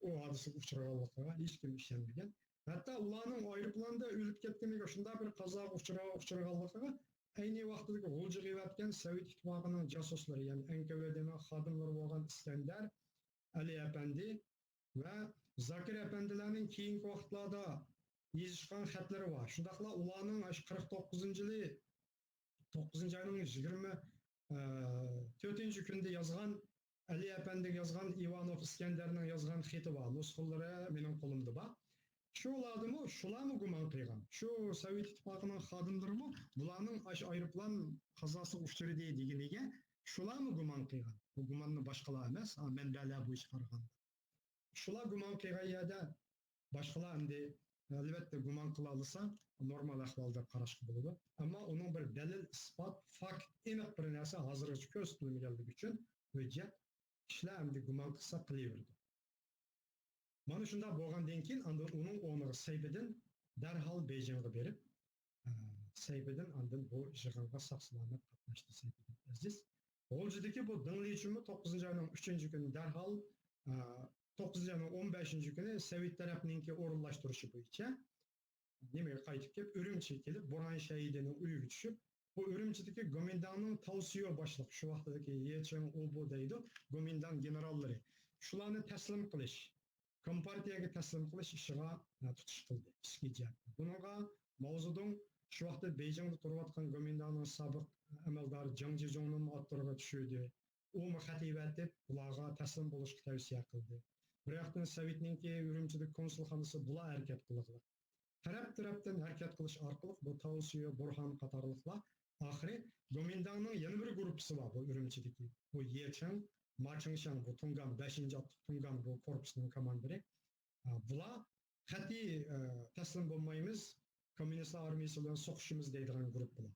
o hodisaga uchraganligiga hech kim ishonmagan. Hatto ularning aeroplanda o'lib ketganiga shunday bir qazoga uchraganligiga ayni vaqtdagi g'ulji qilayotgan Sovet ittifoqining jasuslari, ya'ni NKVDning xodimlari bo'lgan İskender, Ali Efendi va Zakir Efendilarning keyingi vaqtlarda yozishgan xatlari bor. Shundaqla ularning 49-yili 9 ayning 24 kunida yozgan Ali Efendi yozgan Ivanov İskenderning yozgan xati bor. Nusxalari mening qo'limda bor. Shularni gumon qilgan. Shu Sovet ittifoqining xodimlarimi bularning aeroplan qazosi uchradi deganiga shularni gumon qilgan. Bu gumonni boshqalar emas, manbalar bo'yicha qaraganda. Shular gumon qilgan yerda boshqalar endi albatta gumon qila olsa normal ahvolda qarashga bo'ladi. Ammo uning bir dalil, isbot, fakt, aniq bir narsa hozirgacha ko'rsatilmaganligi uchun hujjat kishilar endi gumon qilsa qilaverdi. Mana shunda bo'lgandan keyin uning o'rniga Sayfiddin darhol Beyjingga berib, Sayfiddin andin bu yig'inga saqlanib qatnashdi. Sayfiddin Aziz G'uljidagi bu dinleyishimi 9 ayning 3-kuni darhol 9 ayning 15-kuni Sovet tarafininki o'rinlashtirishi bo'yicha nimaga qaytib kelib, Urumchiga kelib, Burhan shahidining uyiga tushib, bu Urumchidagi Gomindanning tavsiya boshliq, shu vaqtdagi Yechen Obo deydi, Gomindan generallari. Shularni taslim qilish, Kompartiyaga taslim qilish ishiga tutish qildi. Ichki jihatdan. Bunga Mao Zedong shu vaqtda Beyjingda turayotgan Gomindanning sobiq amaldori Jiang Zhezongning o'ttirig'iga tushirdi. U xatibatib ularga taslim bo'lishga tavsiya qildi. Bir yoqdan Sovetninki Urumchidagi konsulxonasi bular harakat qildi. Taraf-tarafdan harakat qilish orqali bu Tavsiyo, Burhan qatorliqlar oxiri Gomindanning yana bir guruhi bor bu Urumchidagi. Bu Yechen, Ma Chengshang bu Tungan 5-Tungan bu korpusning komandiri. Bular qat'iy taslim bo'lmaymiz, kommunistlar armiyasi bilan so'qishimiz deydigan guruh bular.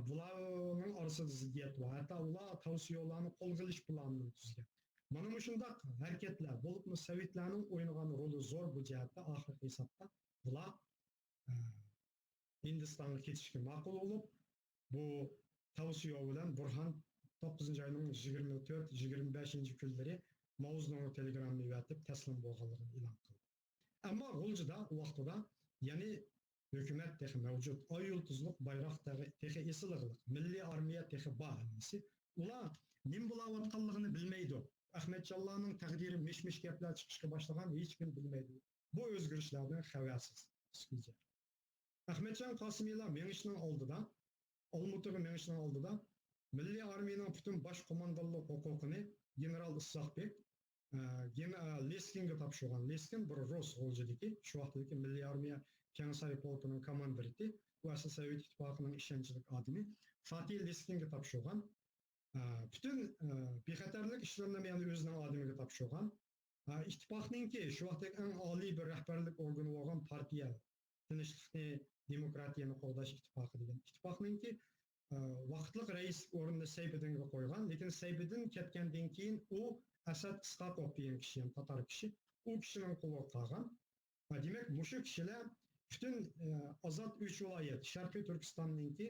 Bularning orasida ziddiyat bor. Hatto ular tavsiyalarni qo'lga olish planini tuzgan. Mana shunday harakatlar bo'libmi Sovetlarning o'ynagan roli zo'r bu jihatda oxirgi hisobda bular Hindistonga ketishga ma'qul bo'lib, bu tavsiya bilan Burhan 9 ayning 24-25 kunlari Mao Zedongga telegramma yo'llatib taslim bo'lganligini e'lon qildi. Ammo G'uljida u vaqtida ya'ni hukumat texi mavjud, oy yulduzliq bayroq texi esilig'liq, milliy armiya texi bor hammasi. Ular nima bo'layotganligini bilmaydi. Ahmadjonlarning taqdiri mish-mish gaplar chiqishga boshlagan hech kim bilmaydi. Bu o'zgarishlardan xabarsiz. Ahmadjon Qosimiylar mengishning oldida, Olmutaga mengishning oldida milliy armiyaning butun bosh qo'mondonlik huquqini general Isoqbek Leskinga topshirgan. Leskin bir Rus G'uljidagi, shu vaqtdagi milliy armiya Kansay polkining komandiri edi. U asl Sovet ittifoqining ishonchli odami. Fatih Leskinga topshirgan. Bütün bexatarlik ishlarini yani o'zining odamiga topshirgan. İttifaqninki shu vaqtdagi eng oliy bir rahbarlik organi bo'lgan partiya Tinchlikni, demokratiyani qo'llash ittifoqi degan. İttifaqninki vaqtliq rais o'rnida Sayfiddinga qo'ygan, lekin Sayfiddin ketgandan keyin u Asad Iskoqov degan kishi, ham tatar kishi, u kishining qo'liga qolgan. Demak, mushu kishilar bütün azod 3 viloyat, Sharqiy Turkistonninki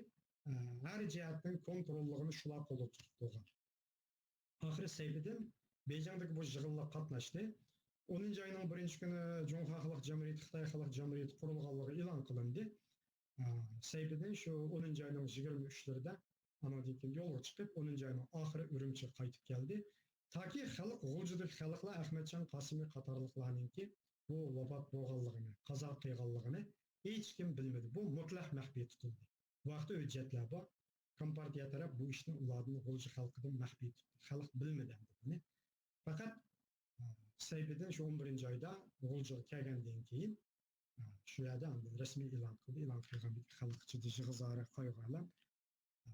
her jihatdan kontrolligini shular qo'lga tutib qo'ygan. Oxiri Sayfiddin Beyjingdagi bu yig'inga qatnashdi. 10 ayning 1-kuni Jumhur Xalq Jamhuriyati, Xitoy Xalq Jamhuriyati qurilganligi e'lon qilindi. Sayfiddin shu 10 ayning 23-larida anadan yo'lga chiqib, 10 ayning oxiri Urumchiga qaytib keldi. Taki xalq G'uljidagi xalqlar Ahmadjon Qosimiy qatorliqlarninki bu vafot bo'lganligini, qazo qilganligini hech kim bilmadi. Bu mutlaq maxfiy tutildi. Bu vaqtda hujjatlar bor. Kompartiya taraf bu ishni ularning G'ulji xalqidan maxfiy tutdi. Xalq bilmadi buni. Faqat Sayfiddin shu 11-oyda G'uljiga kelgandan keyin shu yerda rasmiy e'lon qildi. E'lon qilgan xalqchi jig'izari qayg'alar.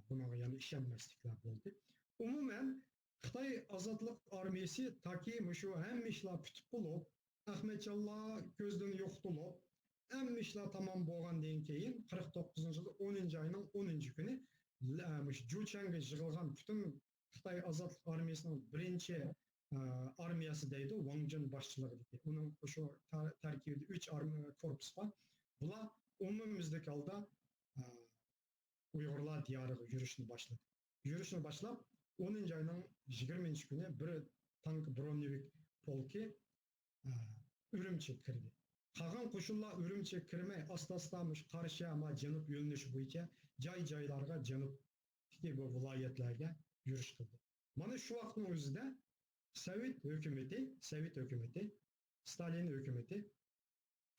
Bunga yana ishonmasliklar bo'ldi. Umuman Xitoy ozodlik armiyasi taki shu hamma ishlar bitib bo'lib, Ahmadjonlar ko'zdan yo'qotilib, hamma ishlar tamom bo'lgandan keyin 49-yilda 10-oyning 10-kuni Juchanga yig'ilgan butun Xitoy ozodlik armiyasining birinchi armiyasi deydi, Wang Jun boshchiligidagi. Uning shu tarkibida 3 armiya korpus bor. Bular umumimizdagi holda Uyg'urlar diyoriga yurishni boshladi. Yurishni boshlab 10-oyning 20-kuni bir tank Bronevik polki Urumchiga kirdi. Kalan koşullar Ürümçi, Kirme, Astastamış, Karşı ama Canıp yönünüş boyunca caylarga Canıp bu vilayetlerge yürüyüş kıldı. Mana şu vaktin özünde Sovet hükümeti, Stalin hükümeti,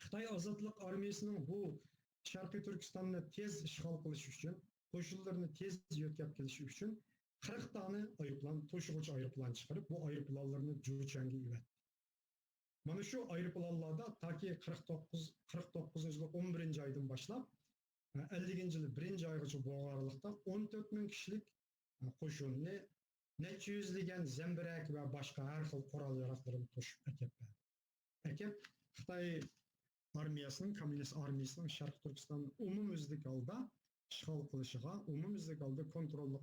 Xitay Azadlık Armiyasının bu Şarkı Türkistan'ı tez işgal kılışı için, koşullarını tez yötkep kılışı için 40 tane ayıplan, toşuğucu ayıplan çıkarıp bu ayıplanlarını Cüçengi üret. Mana şu ayıplanlarda ta ki 49 yılı 11. aydan başlap 50. yılı 1. aygacha boğarlıkta 14 bin kişilik koşunni neçe yüzlegen zemberek ve başka her xil kural yaraklarını toşup ekep Xitay armiyasının, komünist armiyasının Şarkı Türkistan umumüzlük alda işgal kılışıga, umumüzlük alda kontrollük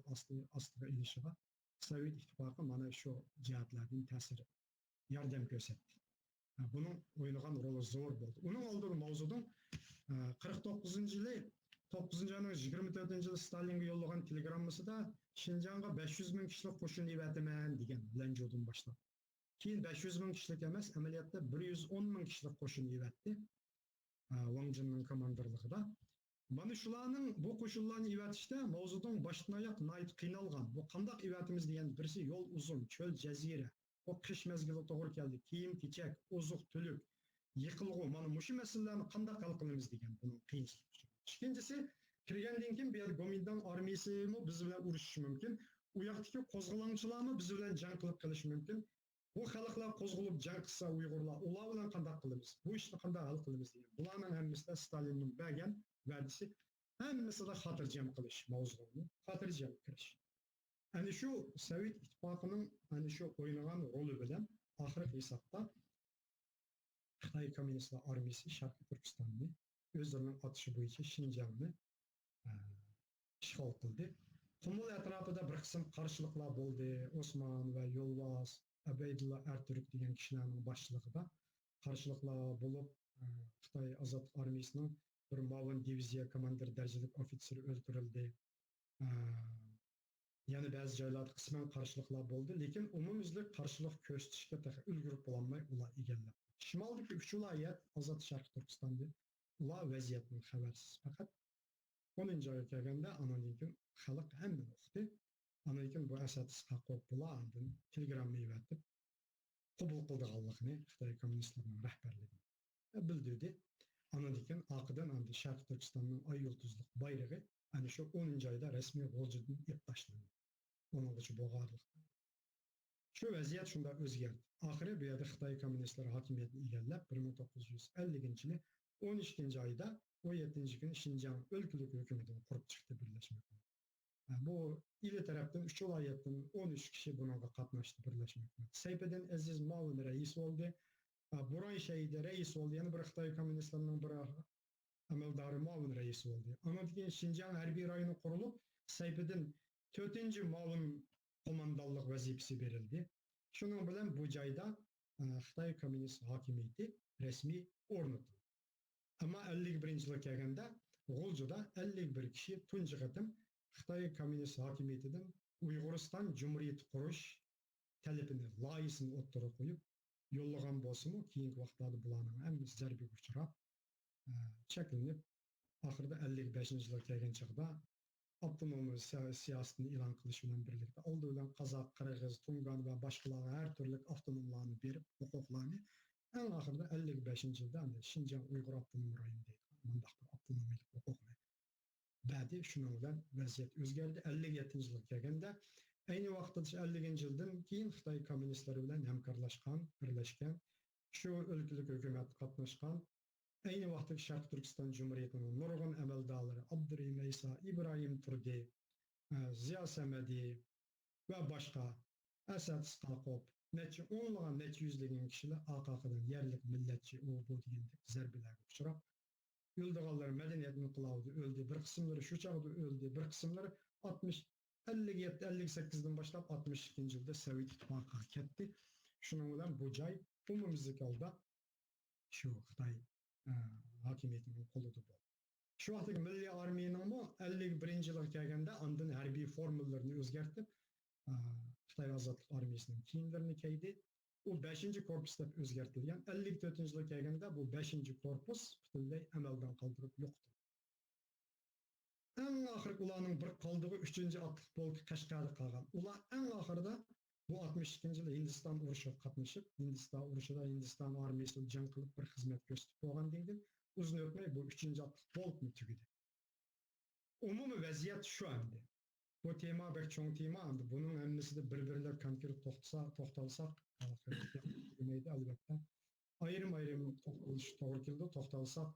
astıga ilişiga Sovet İttifakı mana şu cihatlardan tesiri yardım gösterdi. Bunun oynagan rolü zor oldu. Onun olduğu mavzudun 49. yılı 9. ayının 24. yılı Stalin'e yollagan telegramması da Şinjan'a 500 bin kişilik koşun ivetemen degan bilen jodun başlap. Keyin 500 bin kişilik emas, ameliyatta 110 bin kişilik koşun ivetdi. Wang Jun'un komandırlığında. Mana şularning bu koşullarni ivetishda mavzudun başdan ayak nayt qiynalgan. Bu qandaq ivetimiz degan birisi yol uzun, çöl, jazira. O kış mezgili to'g'ri keldi. Kiyim, kechak, oziq, tulik, yiqilg'u. Mana mushu masalalarni qandaq hal qilamiz degan buning qiyinchiligi. İkincisi, kirgandan keyin bu yer Gomindan armiyasimi biz bilan urushishi mumkin. U yoqdagi qo'zg'olonchilarmi biz bilan jang qilib qilishi mumkin. Bu xalqlar qo'zg'olib jang qilsa Uyg'urlar, ular bilan qandaq qilamiz? Bu ishni qanday hal qilamiz degan. Bularning hammasida Stalinning bergan va'dasi hammasida xotirjam qilish mavzuni, xotirjam kirish. Hani şu Sovet İttifakı'nın hani şu oynanan rolü bilen ahirki hesapta Xitay Komünistler Armiyası Şarkı Türkistan'ı özlerinin atışı boyunca Şinjan'ı işgal kıldı. Kumul etrafında bir kısım karşılıklar oldu. Osman ve Yolvaz, Abeydullah Ertürk diyen kişilerin başçılığında karşılıklar bulup Xitay Azad Armiyası'nın bir muavin diviziya komandir dereceli ofiseri öldürüldü. Yani bazı joylarda qisman qarshiliklar bo'ldi, lekin umumyuzlik qarshilik ko'rsatishga ulgurib bo'lolmay ular egallab. Shimoldagi 3 viloyat Ozod Sharq Turkistonda ular vaziyatdan xabarsiz. Faqat 10-oyga kelganda andan keyin xalq hammani o'qidi. Andan keyin bu Asad Isqaqov bular andan telegramma yuvatib qabul qildiganligini Xitoy kommunistlarining rahbarligi bildirdi. Andan keyin oqidan andi Sharq Turkistonning ay yulduzlik bayrog'i ana shu 10-oyda rasmiy g'o'jidan ip tashlandi. Onun için boğarlık. Şu vaziyat şunda özgerdi. Ahire bu yerde Xitay Komünistleri hakimiyetini egallab 1950 yılı 12. ayda 17. gün Şinjan өлkülük hükümetini kurup çıktı birleşmek. Bu ili taraftan 3 vilayetten 13 kişi buna katlaştı birleşmek. Seyfedin Aziz Mavin reis oldu. Buray Şehidi reis oldu. Yani bir Xitay Komünistlerinin bir ameldarı Mavin reis oldu. Ama diye Şinjan Harbiy rayonu kurulup Seyfedin 4. muavin komandallık vazifesi verildi. Şunun bilen bu joyda Xitay Komünist hakimiyeti resmi o'rnatildi. Ama 51. yılga kelganda G'o'ljada 51 kishi tunji qatim Xitay Komünist hakimiyetidan Uyg'uriston Cumhuriyeti qurish talabini, loyihasini o'ttirib qo'yib yo'llagan bo'lsa-mu, keyingi vaqtlarda bularning hammasi zarbaga uchrab, cheklanib, oxirida 55. yilga kelgan chog'da avtonom siyasetini e'lon qilish bilan birlikda oldi bilan Qozoq, Qirg'iz, Tungan va boshqalar har turli avtonomlarni berib, huquqlarni eng oxirida 55. yilda Şinjan Uyg'ur avtonom rayoni deydi. Mundaq bir avtonomiylik huquqni berdi. Shuning bilan vaziyat o'zgardi. 57. yilga kelganda ayni vaqtda 50. yildan keyin Xitoy kommunistlari bilan hamkorlashgan, birlashgan, shu o'lkalik hukumat qatnashgan. Aynı vaqtda Sharq Turkiston Cumhuriyetining nurg'un amaldorlari Abdurahim Maysa, İbrahim Turdi, Ziyo Samadi va boshqa Asad Isqaqov, necha o'nlagan, necha yuzlagan kishilar AQQdan yerlik millatchi u bu degandek zarbalarga uchrab, o'ldiganlar madaniyat inqilobida o'ldi, bir qismlari shu chog'da o'ldi, bir qismlari 57-58dan boshlab 62 yilda Sovet ittifoqiga ketdi. Shuning bilan bu joy umumyuzlik holda shu Xitoy hakimiyetinin qo'lida bo'ldi. Shu vaqtdagi milliy armiyaning 51 yilga kelganda andin harbiy formulalarni o'zgartib, Xitoy ozodlik armiyasining kiyimlarini kiydi. u 5. korpus deb o'zgartirilgan. 54-yilga kelganda bu 5. korpus butunlay amaldan qoldirib yo'qdi. Eng oxirgi ularning bir qoldig'i 3-chi otliq polk Qashqarda qolgan. Ular eng oxirida bu 62-yilda Hindiston urushiga qatnashib, Hindiston urushida Hindiston armiyasida jang qilib bir xizmat ko'rsatib bo'lgandan keyin uzun o'tmay bu 3-chi otliq polkni tugadi. Umumiy vaziyat shu endi. Bu tema bek cho'ng tema endi. Buning hammasida bir-birlar konkret to'xtalsak, demaydi albatta. Ayrim to'xtalish to'g'ri keldi, to'xtalsak,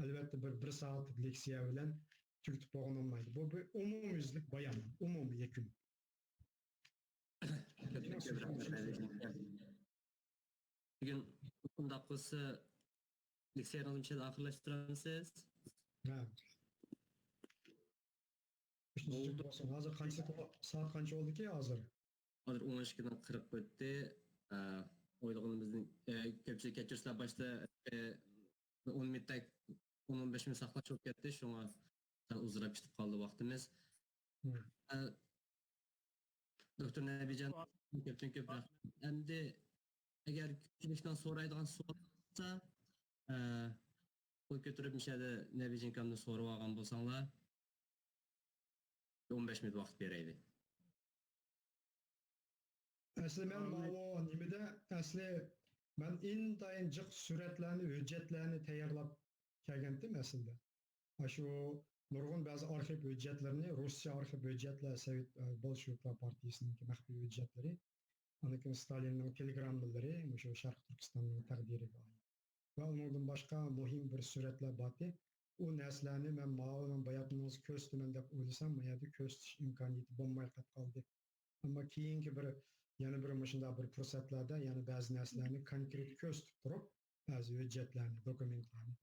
albatta bir soatlik leksiya bilan tugitib bo'lolmaydi. Bu bir umumyuzlik bayon, umumiy yakun. Bugün bunday qilsa leksiyangizni oxirlashtiramiz. Ha. Hozir qancha soat qancha oldi-ki hozir? Hozir 12:40 o'tdi. O'ylaganimizning ko'pchilik kechirsizlar boshda 10 minutdan 10-15 minut saqlash olib ketdi. Shunga uzrab ketib qoldi vaqtimiz. Doktor Nabijan ko'p. Endi agar ko'pchilikdan so'raydigan savol bo'lsa, qo'l ko'tarib mishadi Nabijan kamni so'rab olgan bo'lsanglar 15 minut vaqt beraylik. Asli men ma'lum nimada asli men intayin jiq suratlarni, hujjatlarni tayyorlab kelgandim aslida. Shu nurg'un ba'zi arxiv hujjatlarini, Ruscha arxiv hujjatlar, Sovet Bolsheviklar partiyasining maxfiy hujjatlari, anikin Stalinning telegrammalari, o'sha Sharq Turkistonning taqdiriga oid. Va undan boshqa muhim bir suratlar bordi. U narsalarni men ma'lum bayatimiz ko'rsataman deb o'ylasam, bu yerda ko'rsatish imkoniyati bo'lmay qoldi. Ammo keyingi yana bir shunday bir fursatlarda yana ba'zi narsalarni konkret ko'rsatib turib, ba'zi hujjatlarni, dokumentlarni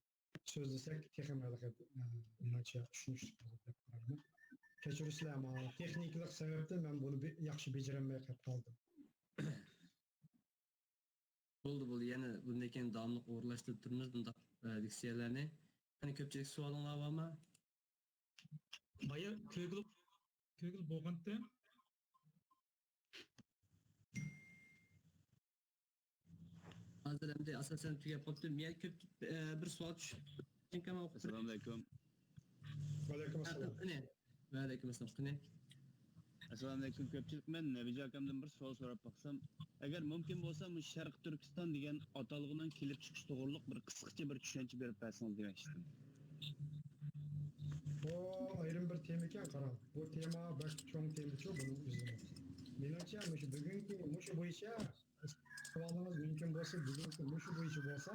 so'zlasak, texnik tushunish deb qaradim. Kechiringlar, ammo texniklik sababdan men buni yaxshi bajarolmay qoldim. Bo'ldi, yana bundan keyin davomli o'rlashtirib turamiz bunday leksiyalarni. Hani ko'pchilik savolinglar bormi? Baya kögül bo'lganda Hozir endi asosan tugab qolibdi. Men ko'p bir savol tushib. Assalomu alaykum. Va alaykum assalom. Va alaykum assalom. Assalomu alaykum. Ko'pchilik men Nabijon akamdan bir savol so'rab baqsam, agar mumkin bo'lsa, bu Sharq Turkiston degan atalg'ining kelib chiqish to'g'riliq bir qisqacha bir tushuncha berib bersangiz demoqchidim. Bu ayrim bir tema ekan, qarang. Bu tema bir cho'ng temachi buning o'zida. Menimcha, bugungi bo'yicha savolingiz mumkin bo'lsa, bugungi bo'yicha bo'lsa,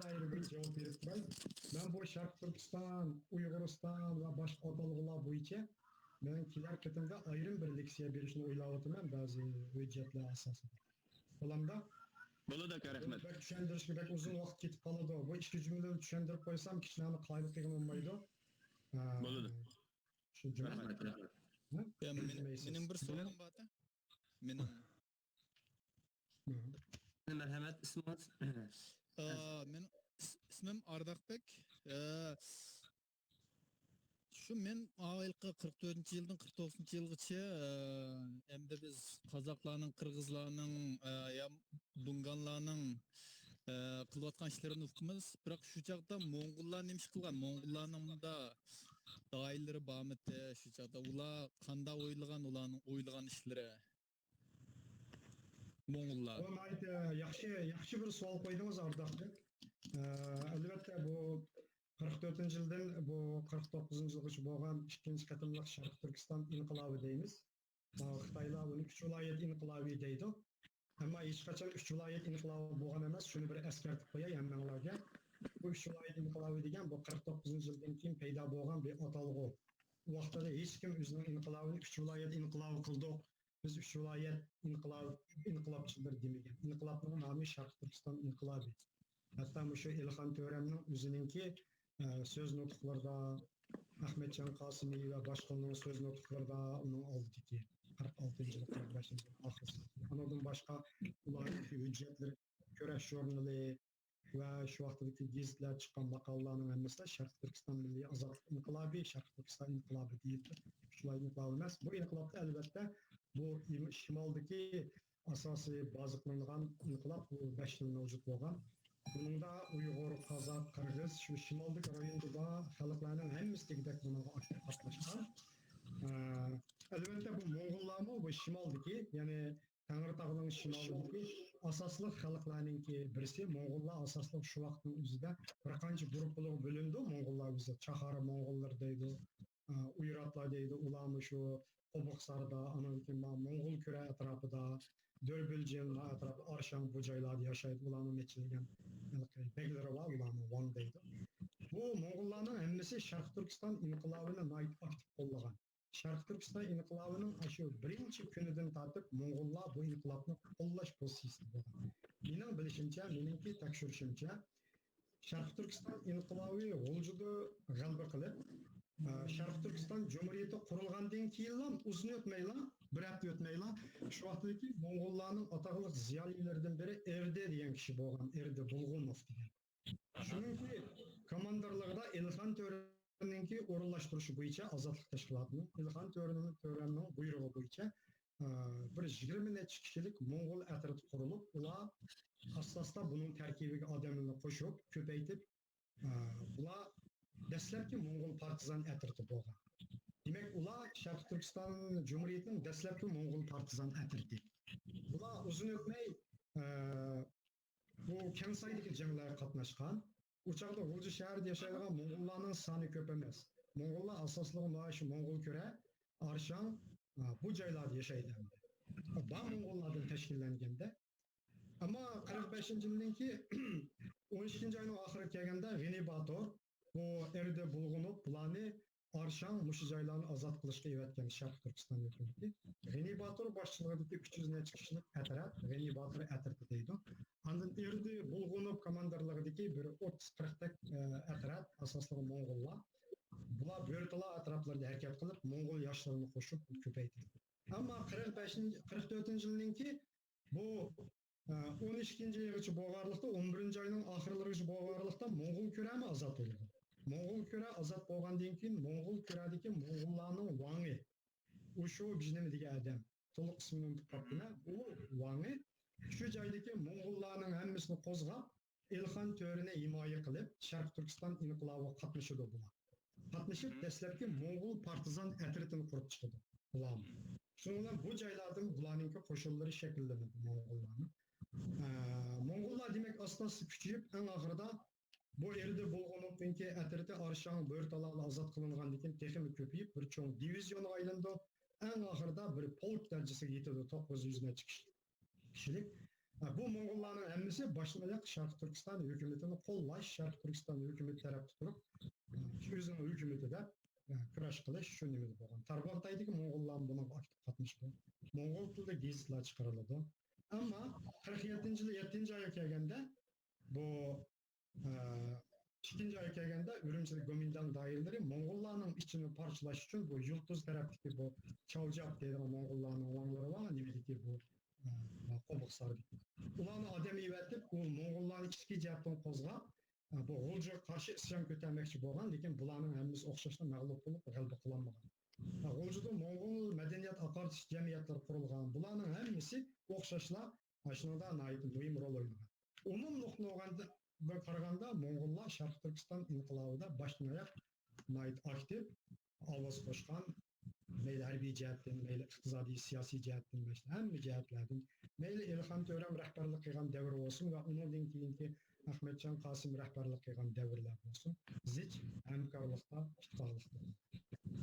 doirada bir javob berib turay. Men bu Sharq Turkiston, Uyg'uriston va boshqa atalg'ilar bo'yicha men kelar ketimda ayrim bir leksiya berishni o'ylayapman ba'zi hujjatlar asosida. Bo'lamda? Bo'ladi, rahmat. Tushuntirishga bek uzun vaqt ketib qoladi. Bu ikki jumlani tushuntirib qo'ysam, kishilarni qayli qilgan bo'lmaydi. Bo'ladi. Shu jumla. Mening bir savolim bor edi. Mening Marhamat, ismingiz? men ismim Ardaqbek. Şu men avvalgi 44-yildan 49-yilgacha endi biz qozoqlarning, qirg'izlarning, bunganlarning qilayotgan ishlarini o'qimiz. Biroq shu chaqda Mo'ng'ullar nima ish qilgan? Mo'ng'ullarning bunda doiralari bormi? Shu chaqda ular qanday o'ylagan, ularning o'ylagan ishlari? Mo'ng'ullar. Yaxshi bir savol qo'ydingiz Ardaqbek. Albatta bu 44-yildan bu 49-yilgacha bo'lgan ikkinchi qatimliq Sharq Turkiston inqilobi deymiz. Xitoylar buni 3 viloyat inqilobi deydi. Ammo hech qachon 3 viloyat inqilobi bo'lgan emas. Shuni bir eskartib qo'yay hammalarga. Bu 3 viloyat inqilobi degan bu 49-yildan keyin paydo bo'lgan bir atalg'u. U vaqtda hech kim o'zining inqilobini 3 viloyat inqilobi qildi. Biz 3 viloyat inqilobchilar demagan. Inqilobning nomi Sharq Turkiston inqilobi. Hatta shu Ilhom To'ramning o'zininki söz nutqlarida Ahmetcan Qasimiy va boshqalarning söz nutqlarida uning oldidagi 46-yil 45-yil oxirida. Undan boshqa ularning hujjatlar, kurash jurnali va shu vaqtdagi gazetlar chiqqan maqolalarning hammasi Sharq Turkiston milliy ozodlik inqilobi, Sharq Turkiston inqilobi deyiladi. Shular inqilobi emas. Bu inqilobda albatta bu shimoldagi asosiy baza qilingan inqilob bu 5 yil mavjud bo'lgan. Buningda Uyg'ur, Qozoq, Qirg'iz shu shimoldagi rayonda bor xalqlarning hammasi degdek bunga aktiv qatnashgan. Albatta bu Mo'g'ullarmi bu shimoldagi, ya'ni Tangritog'ning shimolidagi asosli xalqlarningki birisi. Mo'g'ullar asosli shu vaqtning o'zida bir qancha guruhlarga bo'lindi. Mo'g'ullar o'zi Chahar Mo'g'ullar deydi, Uyratlar deydi. Ularmi shu Qo'buqsarda, anankin Mo'g'ul kura atrofida, Dörbüljen atrofida, Arshan bu joylarda yashaydi. Ularni mechilgan beglari var, ularni Van deydi. Bu Mo'g'ullarning hammasi Sharq Turkiston inqilobini aktiv qo'llagan. Sharq Turkiston inqilobining shu birinchi kunidan tortib Mo'g'ullar bu inqilobni qo'llash pozitsiyasida bo'lgan. Mening bilishimcha, meningki tekshirishimcha, Sharq Turkiston inqilobi G'uljida g'alaba qilib, Sharq Turkiston Cumhuriyeti qurilgandan keyin uzun o'tmayla, bir hafta o'tmayla, shu vaqtdagi Mo'g'ullarning ataqli ziyolilaridan biri Erdi degan kishi bo'lgan, Erdi Bulg'unov degan. Shuningki, komandirligida Ilxon To'raninki o'rinlashtirishi bo'yicha ozodlik tashkilotining Ilxon To'raning buyrug'i bo'yicha bir 20 necha kishilik Mo'g'ul atrati qurilib, ular asosda buning tarkibiga odamlarni qo'shib, ko'paytib, ular dastlabki Mo'g'ul partizan atrati bo'lgan. Demak, ular Sharq Turkiston Cumhuriyetining dastlabki Mo'g'ul partizan atrati. Ular uzun o'tmay bu Kensaydagi janglarga qatnashgan. U chaqda G'ulji shahrida yashaydigan Mo'g'ullarning soni ko'p emas. Mo'g'ullar asosligi mana shu Mo'g'ul kura, Arshan bu joylarda yashaydi. Ba Mo'g'ullardan tashkillanganda. Ammo 45-yilninki 12-oyning oxiriga kelganda G'ini Bator bu Erdi Bulg'unov bularni Arshan mushu joylarni ozod qilishga evatgan Sharq Turkiston hukumati. G'ini Bator boshchiligidagi 300 necha kishilik atrat, G'ini Bator atrati deydi. Andan Erdi Bulg'unov komandirligidagi bir 30-40 tak atrat, asosligi Mo'g'ullar. Bular Bo'rtala atroflarida harakat qilib, Mo'g'ul yoshlarini qo'shib ko'paytirdi. Ammo 44-yilninki bu 12-yilgacha bo'lganlikda 11-oyning oxirlarigacha bo'lganlikda Mo'g'ul kurami ozod bo'ldi. Mo'g'ul kura ozod bo'lgandan keyin Mo'g'ul kuradagi Mo'g'ullarning Vangi, u shu bizning degan odam, to'liq ismini unutib qoldim. U Vangi shu joydagi Mo'g'ullarning hammasini qo'zg'ab, Ilxon To'rini himoya qilib, Sharq Turkiston inqilobiga qatnashdi bular. Qatnashib, dastlabki Mo'g'ul partizan atratini qurib chiqdi bular. Shundan bu joylardan bularning qo'shinlari shakllanadi Mo'g'ullarning. Mo'g'ullar demak asosi kuchayib, eng oxirida bu Erdi Bulg'unovninki atrati Arshan Bo'rtalalar ozod qilingandan keyin texnik ko'payib, bir cho'ng divizionga aylandi. Eng oxirida bir polk darajasiga yetadi, 900 necha kishilik. Bu Mo'g'ullarning hammasi boshqa Sharq Turkiston hukumatini qo'llash, Sharq Turkiston hukumati tarafida turib, shu o'zining hukumatida kurash qilish shu nima bo'lgan. Tarboqdaydagi Mo'g'ullar buni aktiv qatnashdi. Mo'g'ul tilida gazetlar chiqariladi. Ammo 47-yil 7-oyga kelganda bu 2-oyga kelganda Urumchi Gomindan doiralari Mo'g'ullarning ichini parchalash uchun bu Yulduz tarafdagi bu Chavjaq deydigan Mo'g'ullarning o'g'illari va nimadagi bu Qo'buqsardagi. Ularni odam evatib, u Mo'g'ullarni ichki jihatdan qo'zg'ab, bu G'uljiga qarshi isyon ko'tarmoqchi bo'lgan, lekin bularning hammasi o'xshashda mag'lub bo'lib, g'alaba qilolmagan. G'uljida Mo'g'ul madaniyat aqartish jamiyatlari qurilgan. Bularning hammasi o'xshashla shuningda muhim rol o'ynagan. Umumlikni olganda qaraganda Mo'g'ullar Sharq Turkiston inqilobida boshdan oyoq aktiv ovoz qo'shgan, mayli harbiy jihatdan, mayli iqtisodiy, siyosiy jihatdan, hamma jihatlardan, mayli Ilxon To'ram rahbarlik qilgan davr bo'lsin va undan keyingi Ahmedjon Qosim rahbarlik qilgan davrlar bo'lsin, zich hamkorlikda, ittifoqlikda.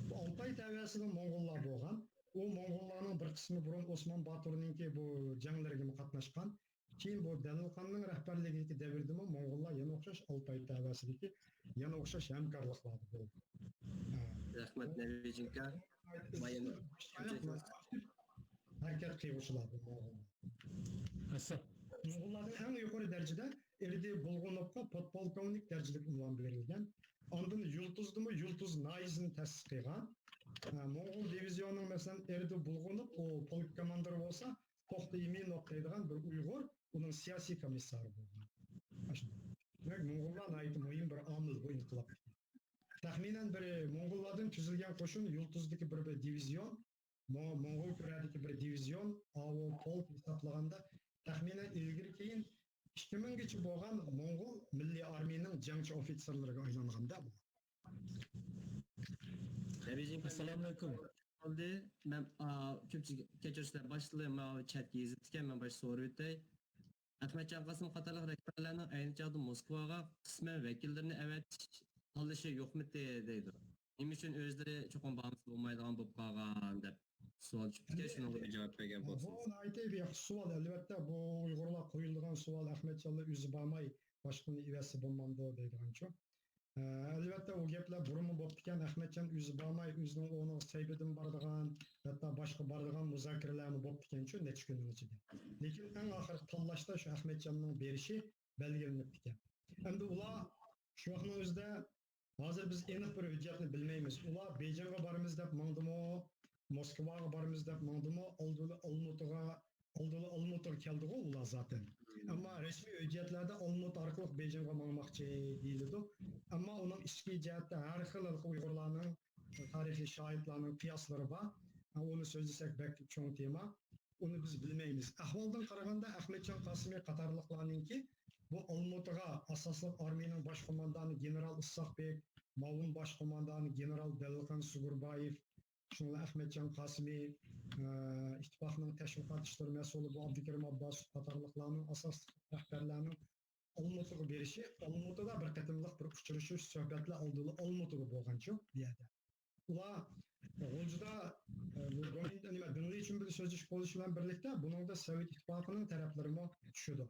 Bu Oltoy tavasida Mo'g'ullar bo'lgan. U Mo'g'ullarning bir qismi burun Osmon Boturninki bu janglarga qatnashgan. Keyin bu Dalilxonning rahbarligidagi davrda Mo'g'ullar yana o'xshash Oltoy tavasidagi yana o'xshash hamkorliklar bo'ldi. Rahmat Navijinka. Harakat qiluvchilar Mo'g'ullar. Mo'g'ullarning eng yuqori darajada Erdi Bulg'unovga podpolkovnik darajalik unvon berilgan. Ondan Yulduzdimi Yulduz Nayzini ta'sis qilgan. Mo'g'ul divizionining masalan Erdi Bulg'unov o polk komandiri bo'lsa, To'xta Iminov deydigan bir Uyg'ur uning siyosiy komissari bo'lgan. Demak, Mo'g'ullar muhim bir omil bu inqilob. Taxminan bir Mo'g'ullardan tuzilgan qo'shin Yulduzdagi bir divizion Moğol Kore'deki bir divizyon, AO polk hesaplaganda taxminan ilgiri keyin 2000 gacha bo'lgan Moğol Milliy armiyaning jangchi ofitserlariga aylanganda bu. Assalomu alaykum. Oldu. Ben köpçük keçirişler başlığı chat yazıtken ben baş soru ötey. Ahmetcan Qasım qatarlıq rəhbərlərinin ayni çağda Moskvaga qismən vəkillərini evet alışı yoxmu deydi. Nima üçün özləri çoxun bağımsız olmaydigan bo'lib qolgan deb savol chiqdi. Shunga bir javob bergan Bu bo'lsangiz. aytay bir savol albatta bu Uyg'urlar qo'yilgan savol Ahmetcanlar o'zi bormay boshqani ivasi bo'lmamdi deydigancha. Albatta o gaplar burunmu bo'lib ekan Ahmetcan o'zi bormay o'zining o'rni saybidan boradigan hatto boshqa boradigan muzokaralarni bo'lib ekancha necha kunning ichida. Lekin eng oxirgi tanlashda shu Ahmetcanning berishi belgilanib ekan. Endi ular shu vaqtning o'zida hozir biz aniq bir hujjatni bilmaymiz. Ular Beijingga boramiz deb mangdimi, Moskvaga boramiz deb mangdimi, oldili Olmutaga keldi-ku ular zaten. Ama resmi hujjatlarda Olmut orqali Beijingga bormoqchi deyiladi. Ama onun ichki jihatda har xil Uyg'urlarning tarixiy shohidlarning qiyoslari bor. Onu so'zlasak belki cho'ng tema. Onu biz bilmaymiz. Ahvoldan qaraganda Ahmetcan Qasimiy qatorliqlarninki bu Olmutaga asosli armiyaning bosh qo'mondoni general Issoqbek, Ma'lum bosh qo'mondoni general Dalqan Sugurbayev, shuningdek Ahmetcan Qasimiy ittifoqning tashviqot ishlari mas'uli bu Abdukarim Abbosov qatorliqlarning asosli rahbarlarining Olmutaga berishi, Olmutada bir qatimliq bir uchrashuv suhbatlar oldili Olmutaga bo'lgancha bu yerda. Ular G'o'jda nima dinli uchun bir so'zish bo'lishi bilan birlikda buningda Sovet ittifoqining taraflari ham tushadi.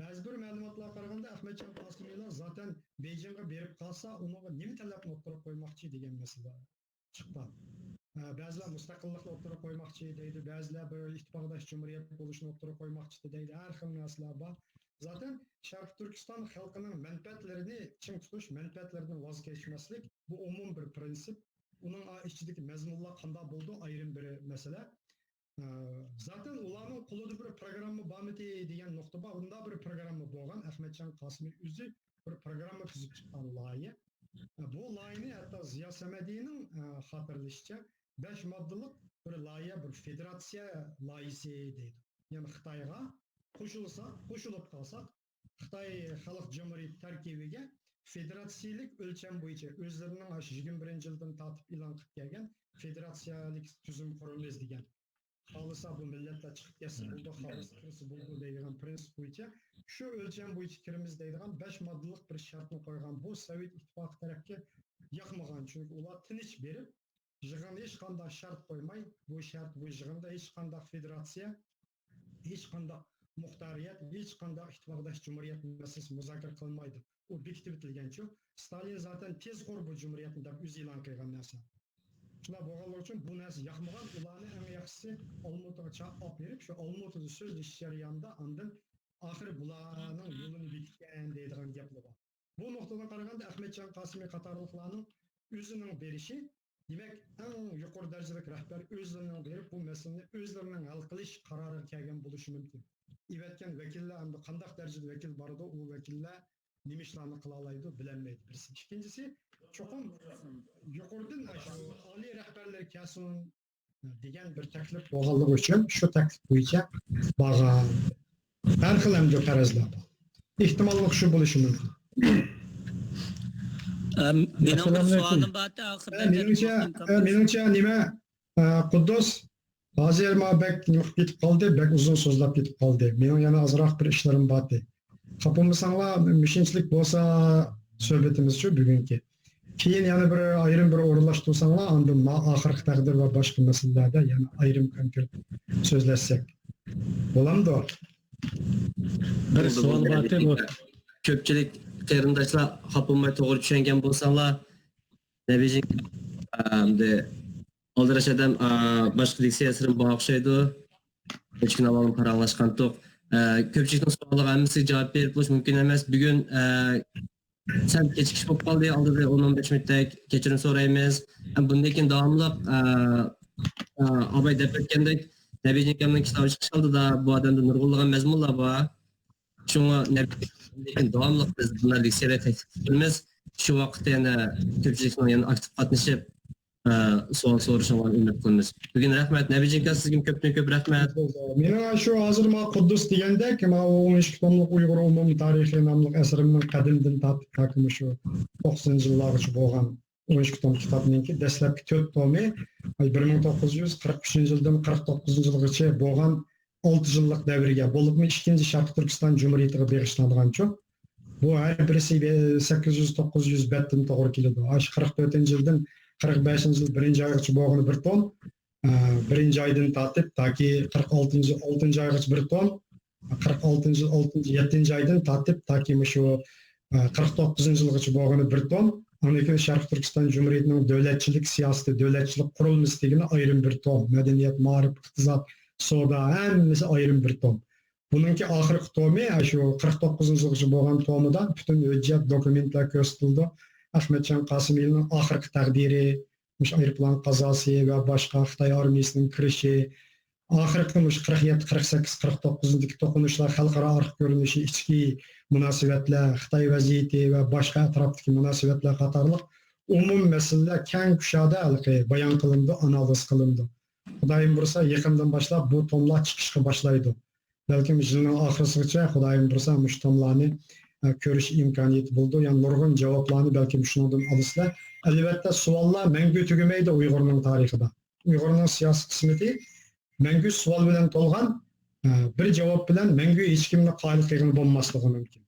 Ba'zi bir ma'lumotlarga qaraganda Ahmetcan Qosimiylar zaten Beijingga berib qolsa, unga nima talabni o'tirib qo'ymoqchi degan masala chiqqan. Ba'zilar mustaqillikni o'tirib qo'ymoqchi deydi, ba'zilar bir ittifoqdosh jumhuriyat bo'lishini o'tirib qo'ymoqchi deydi. Har xil narsalar bor. Zaten Sharq Turkiston xalqining manfaatlarini ching tutish, manfaatlaridan voz kechmaslik bu umum bir prinsip. Uning ichidagi mazmunlar qanday bo'ldi ayrim bir masala. Zaten ularning qo'lida bir programma bormidi degan nuqta bor. Unda bir programma bo'lgan. Ahmetcan Qasimiy o'zi bir programma tuzib chiqqan loyiha. Bu loyihani hatto Ziyo Samadiyning xotirlashicha 5 moddalik bir loyiha, bir federatsiya loyihasi deydi. Ya'ni Xitoyga qo'shilib qolsak, Xitoy Xalq Cumhuriyati tarkibiga federatsiyalik o'lcham bo'yicha o'zlarining 21-yildan tortib e'lon qilib kelgan federatsiyalik tuzum quramiz degan. Xohlasa bu millatlar chiqib kelsa bo'ldi, xohlasa kirsa bo'ldi deydigan prinsip bo'yicha shu o'lcham bo'yicha kiramiz deydigan 5 moddalik bir shartni qo'ygan. Bu Sovet ittifoqi tarafga yoqmagan, chunki ular tinch berib, yig'inga hech qanday shart qo'ymay, bu yig'inda hech qanday federatsiya, hech qanday muxtariyat, hech qanday ittifoqdosh jumhuriyat masalasi muzokara qilmaydi. O bekitib bitilgancha Stalin zaten tez qur bu jumhuriyatni deb o'zi e'lon qilgan narsa. Shular bo'lganligi uchun bu narsa yoqmagan, ularni eng yaxshisi Olmutaga chaqib berib, shu Olmutada so'zlash jarayonida andin oxiri bularning yo'lini bekitgan deydigan gaplar bor. Bu nuqtadan qaraganda Ahmetcan Qasimiy qatorliqlarning o'zining berishi, demak, eng yuqori darajadagi rahbar o'zlarining berib bu masalani o'zlarining hal qilish qaroriga kelgan bo'lishi mumkin. Evatgan vakillar endi qanday darajada vakil bordi, u vakillar nima ishlarni qila oladi bilinmaydi. Birisi. Ikkinchisi, cho'qim yuqoridan shu oliy rahbarlar kelsin degan bir taklif bo'lganligi uchun shu taklif bo'yicha borgan har xil hamda qarazlar bor. Ehtimollik shu bo'lishi mumkin. Benim bir sualım vardı ahırda. Menimcha nima Quddus hozir bek ketib qoldi, bek uzun so'zlab ketib qoldi. Mening yana ozroq bir ishlarim bor edi. Qapımızsanlar müşinçlik bolsa söhbetimiz şu bugünkü. Keyin yana bir ayrım bir o'rinlashtirsanlar, andın oxirgi taqdir va boshqa masalalarda yana ayrim konkret so'zlashsak. Bo'lamdi? Bir savol bor edi. Ko'pchilik qarindoshlar xapimay to'g'ri tushungan bo'lsalar, Nebejing Aldirash adam boshqa leksiyasidan bo'xshaydi. Hech kim avval qaranglashgan to'q. Ko'pchilikning savoliga hammasiga javob berib bo'lish mumkin emas. Bugun sen kechikish bo'lib qoldi, oldida 10-15 minutda kechirim so'raymiz. Bundan keyin davomli abay deb o'tgandek, Nebejing akamning kitobi chiqish oldida bu odamda nurg'unlagan mazmunlar bor. Shunga lekin davomli biz bunlar leksiyalar taklif qilamiz. Shu vaqtda yana ko'pchilikning yana aktiv qatnashib savol so'rashinglarni umid qilamiz. Bugun rahmat Nabijinka, sizga ko'pdan-ko'p rahmat. Mening shu hozir Quddus degandek, 12 tomlik Uyg'ur umumiy tarixi nomli asrimning qadimdan tortib shu 90-yillargacha bo'lgan 12 tom kitobninki dastlabki 4 tomi 1943-yildan 49-yilgacha bo'lgan 6 yillik davrga bo'libmi ikkinchi Sharq Turkiston Jumhuriyatiga bag'ishlangancha. Bu har birisi 800-900 betdan to'g'ri keladi. 44-yildan 45-yil birinchi oygacha bo'lgan bir ton, birinchi oydan tortib toki 46-oltinchi oygacha bir ton, 7-ci oydan tortib toki shu 49-yilgacha bo'lgan bir ton. Amerika Sharq Turkiston Cumhuriyetining davlatchilik siyosati, davlatchilik qurilmasi degan ayrim bir ton, madaniyat, ma'rif, iqtisod, savdo hammasi ayrim bir ton. Buningki oxirgi tomi shu 49-yilgacha bo'lgan tomida butun hujjat, dokumentlar ko'rsatildi. Ahmedjon Qosimiyevning oxirgi taqdiri, mush aeroplan qazosi va boshqa Xitoy armiyasining kirishi, oxirgi 47, 48, 49-dagi to'qinishlar, xalqaro arxiv ko'rinishi, ichki munosabatlar, Xitoy vaziyati va boshqa atrofdagi munosabatlar qatorliq umum masalalar keng kushada bayon qilindi, analiz qilindi. Xudoyim bursa, yaqindan boshlab bu tomlar chiqishga boshlaydi. Balkim yilning oxirigacha Xudoyim bursa mush tomlarni ko'rish imkoniyati bo'ldi. Ya'ni nurg'un javoblarni balkim shundan olasizlar. Albatta savollar mangu tugamaydi Uyg'urning tarixida. Uyg'urning siyosiy qismati mangu savol bilan to'lgan, bir javob bilan mangu hech kimni qoyil qilgan bo'lmasligi mumkin.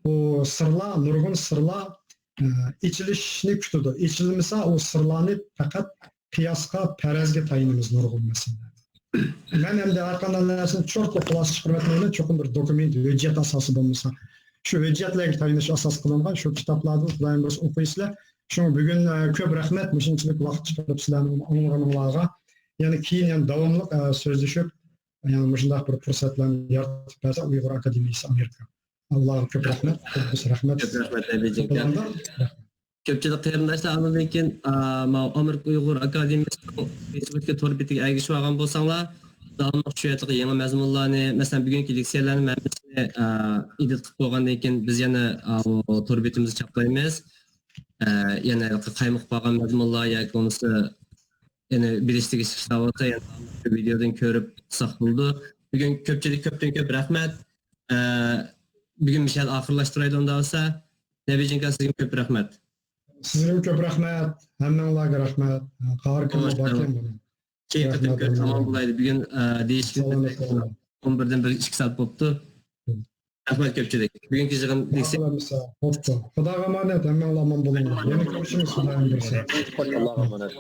Bu sirlar, nurg'un sirlar ichilishni kutadi. Ichilmasa o sirlarni faqat qiyosga, farazga tayinimiz nurg'un masalalar. Men endi har qanday narsani cho'rtga xulosa chiqarmayman, cho'qim bir dokument, hujjat asosi bo'lmasa, shu hujjatlarga tayinish asos qilingan shu kitoblarni Xudoyim biz o'qiysizlar. Shuning bugun ko'p rahmat, shunchalik vaqt chiqarib sizlarni anglag'anlarga. Ya'ni keyin ham davomli so'zlashib, ya'ni shunday bir fursatlarni yaratib bersa Uyg'ur akademiyasi Amerika. Allohga ko'p rahmat, biz rahmat. Ko'p rahmat Nabijinka. Ko'pchilik qarindoshlar andan keyin Amerika Uyg'ur akademiyasi Facebookga to'g'ri betiga ergashib olgan bo'lsanglar, davomli shu yerda yangi mazmunlarni, masalan bugungi leksiyalarni ma'nosini edit qilib qo'ygandan keyin biz yana to'g'ri betimizga chaplaymiz. Yana qaymoq qolgan mazmunlar yoki unisi yana bilishtiga chiqishlar bo'lsa, yana videodan ko'rib saq bo'ldi. Bugun ko'pchilik ko'p rahmat. Bugun mishal oxirlashtiraydi unda bo'lsa, Nabijinka sizga ko'p rahmat. Sizga ko'p rahmat, hammanglarga rahmat. Qari kun muborak bo'lsin. Keyin qatim tamom bo'ladi. Bugun deyishgan 11dan 1-2 soat bo'libdi. Rahmat ko'pchilik. Bugungi yig'in leksiya Xudoga omonat, hammanglar omon bo'linglar. Yana ko'rishimiz Xudoyim bersin. Allohga omonat.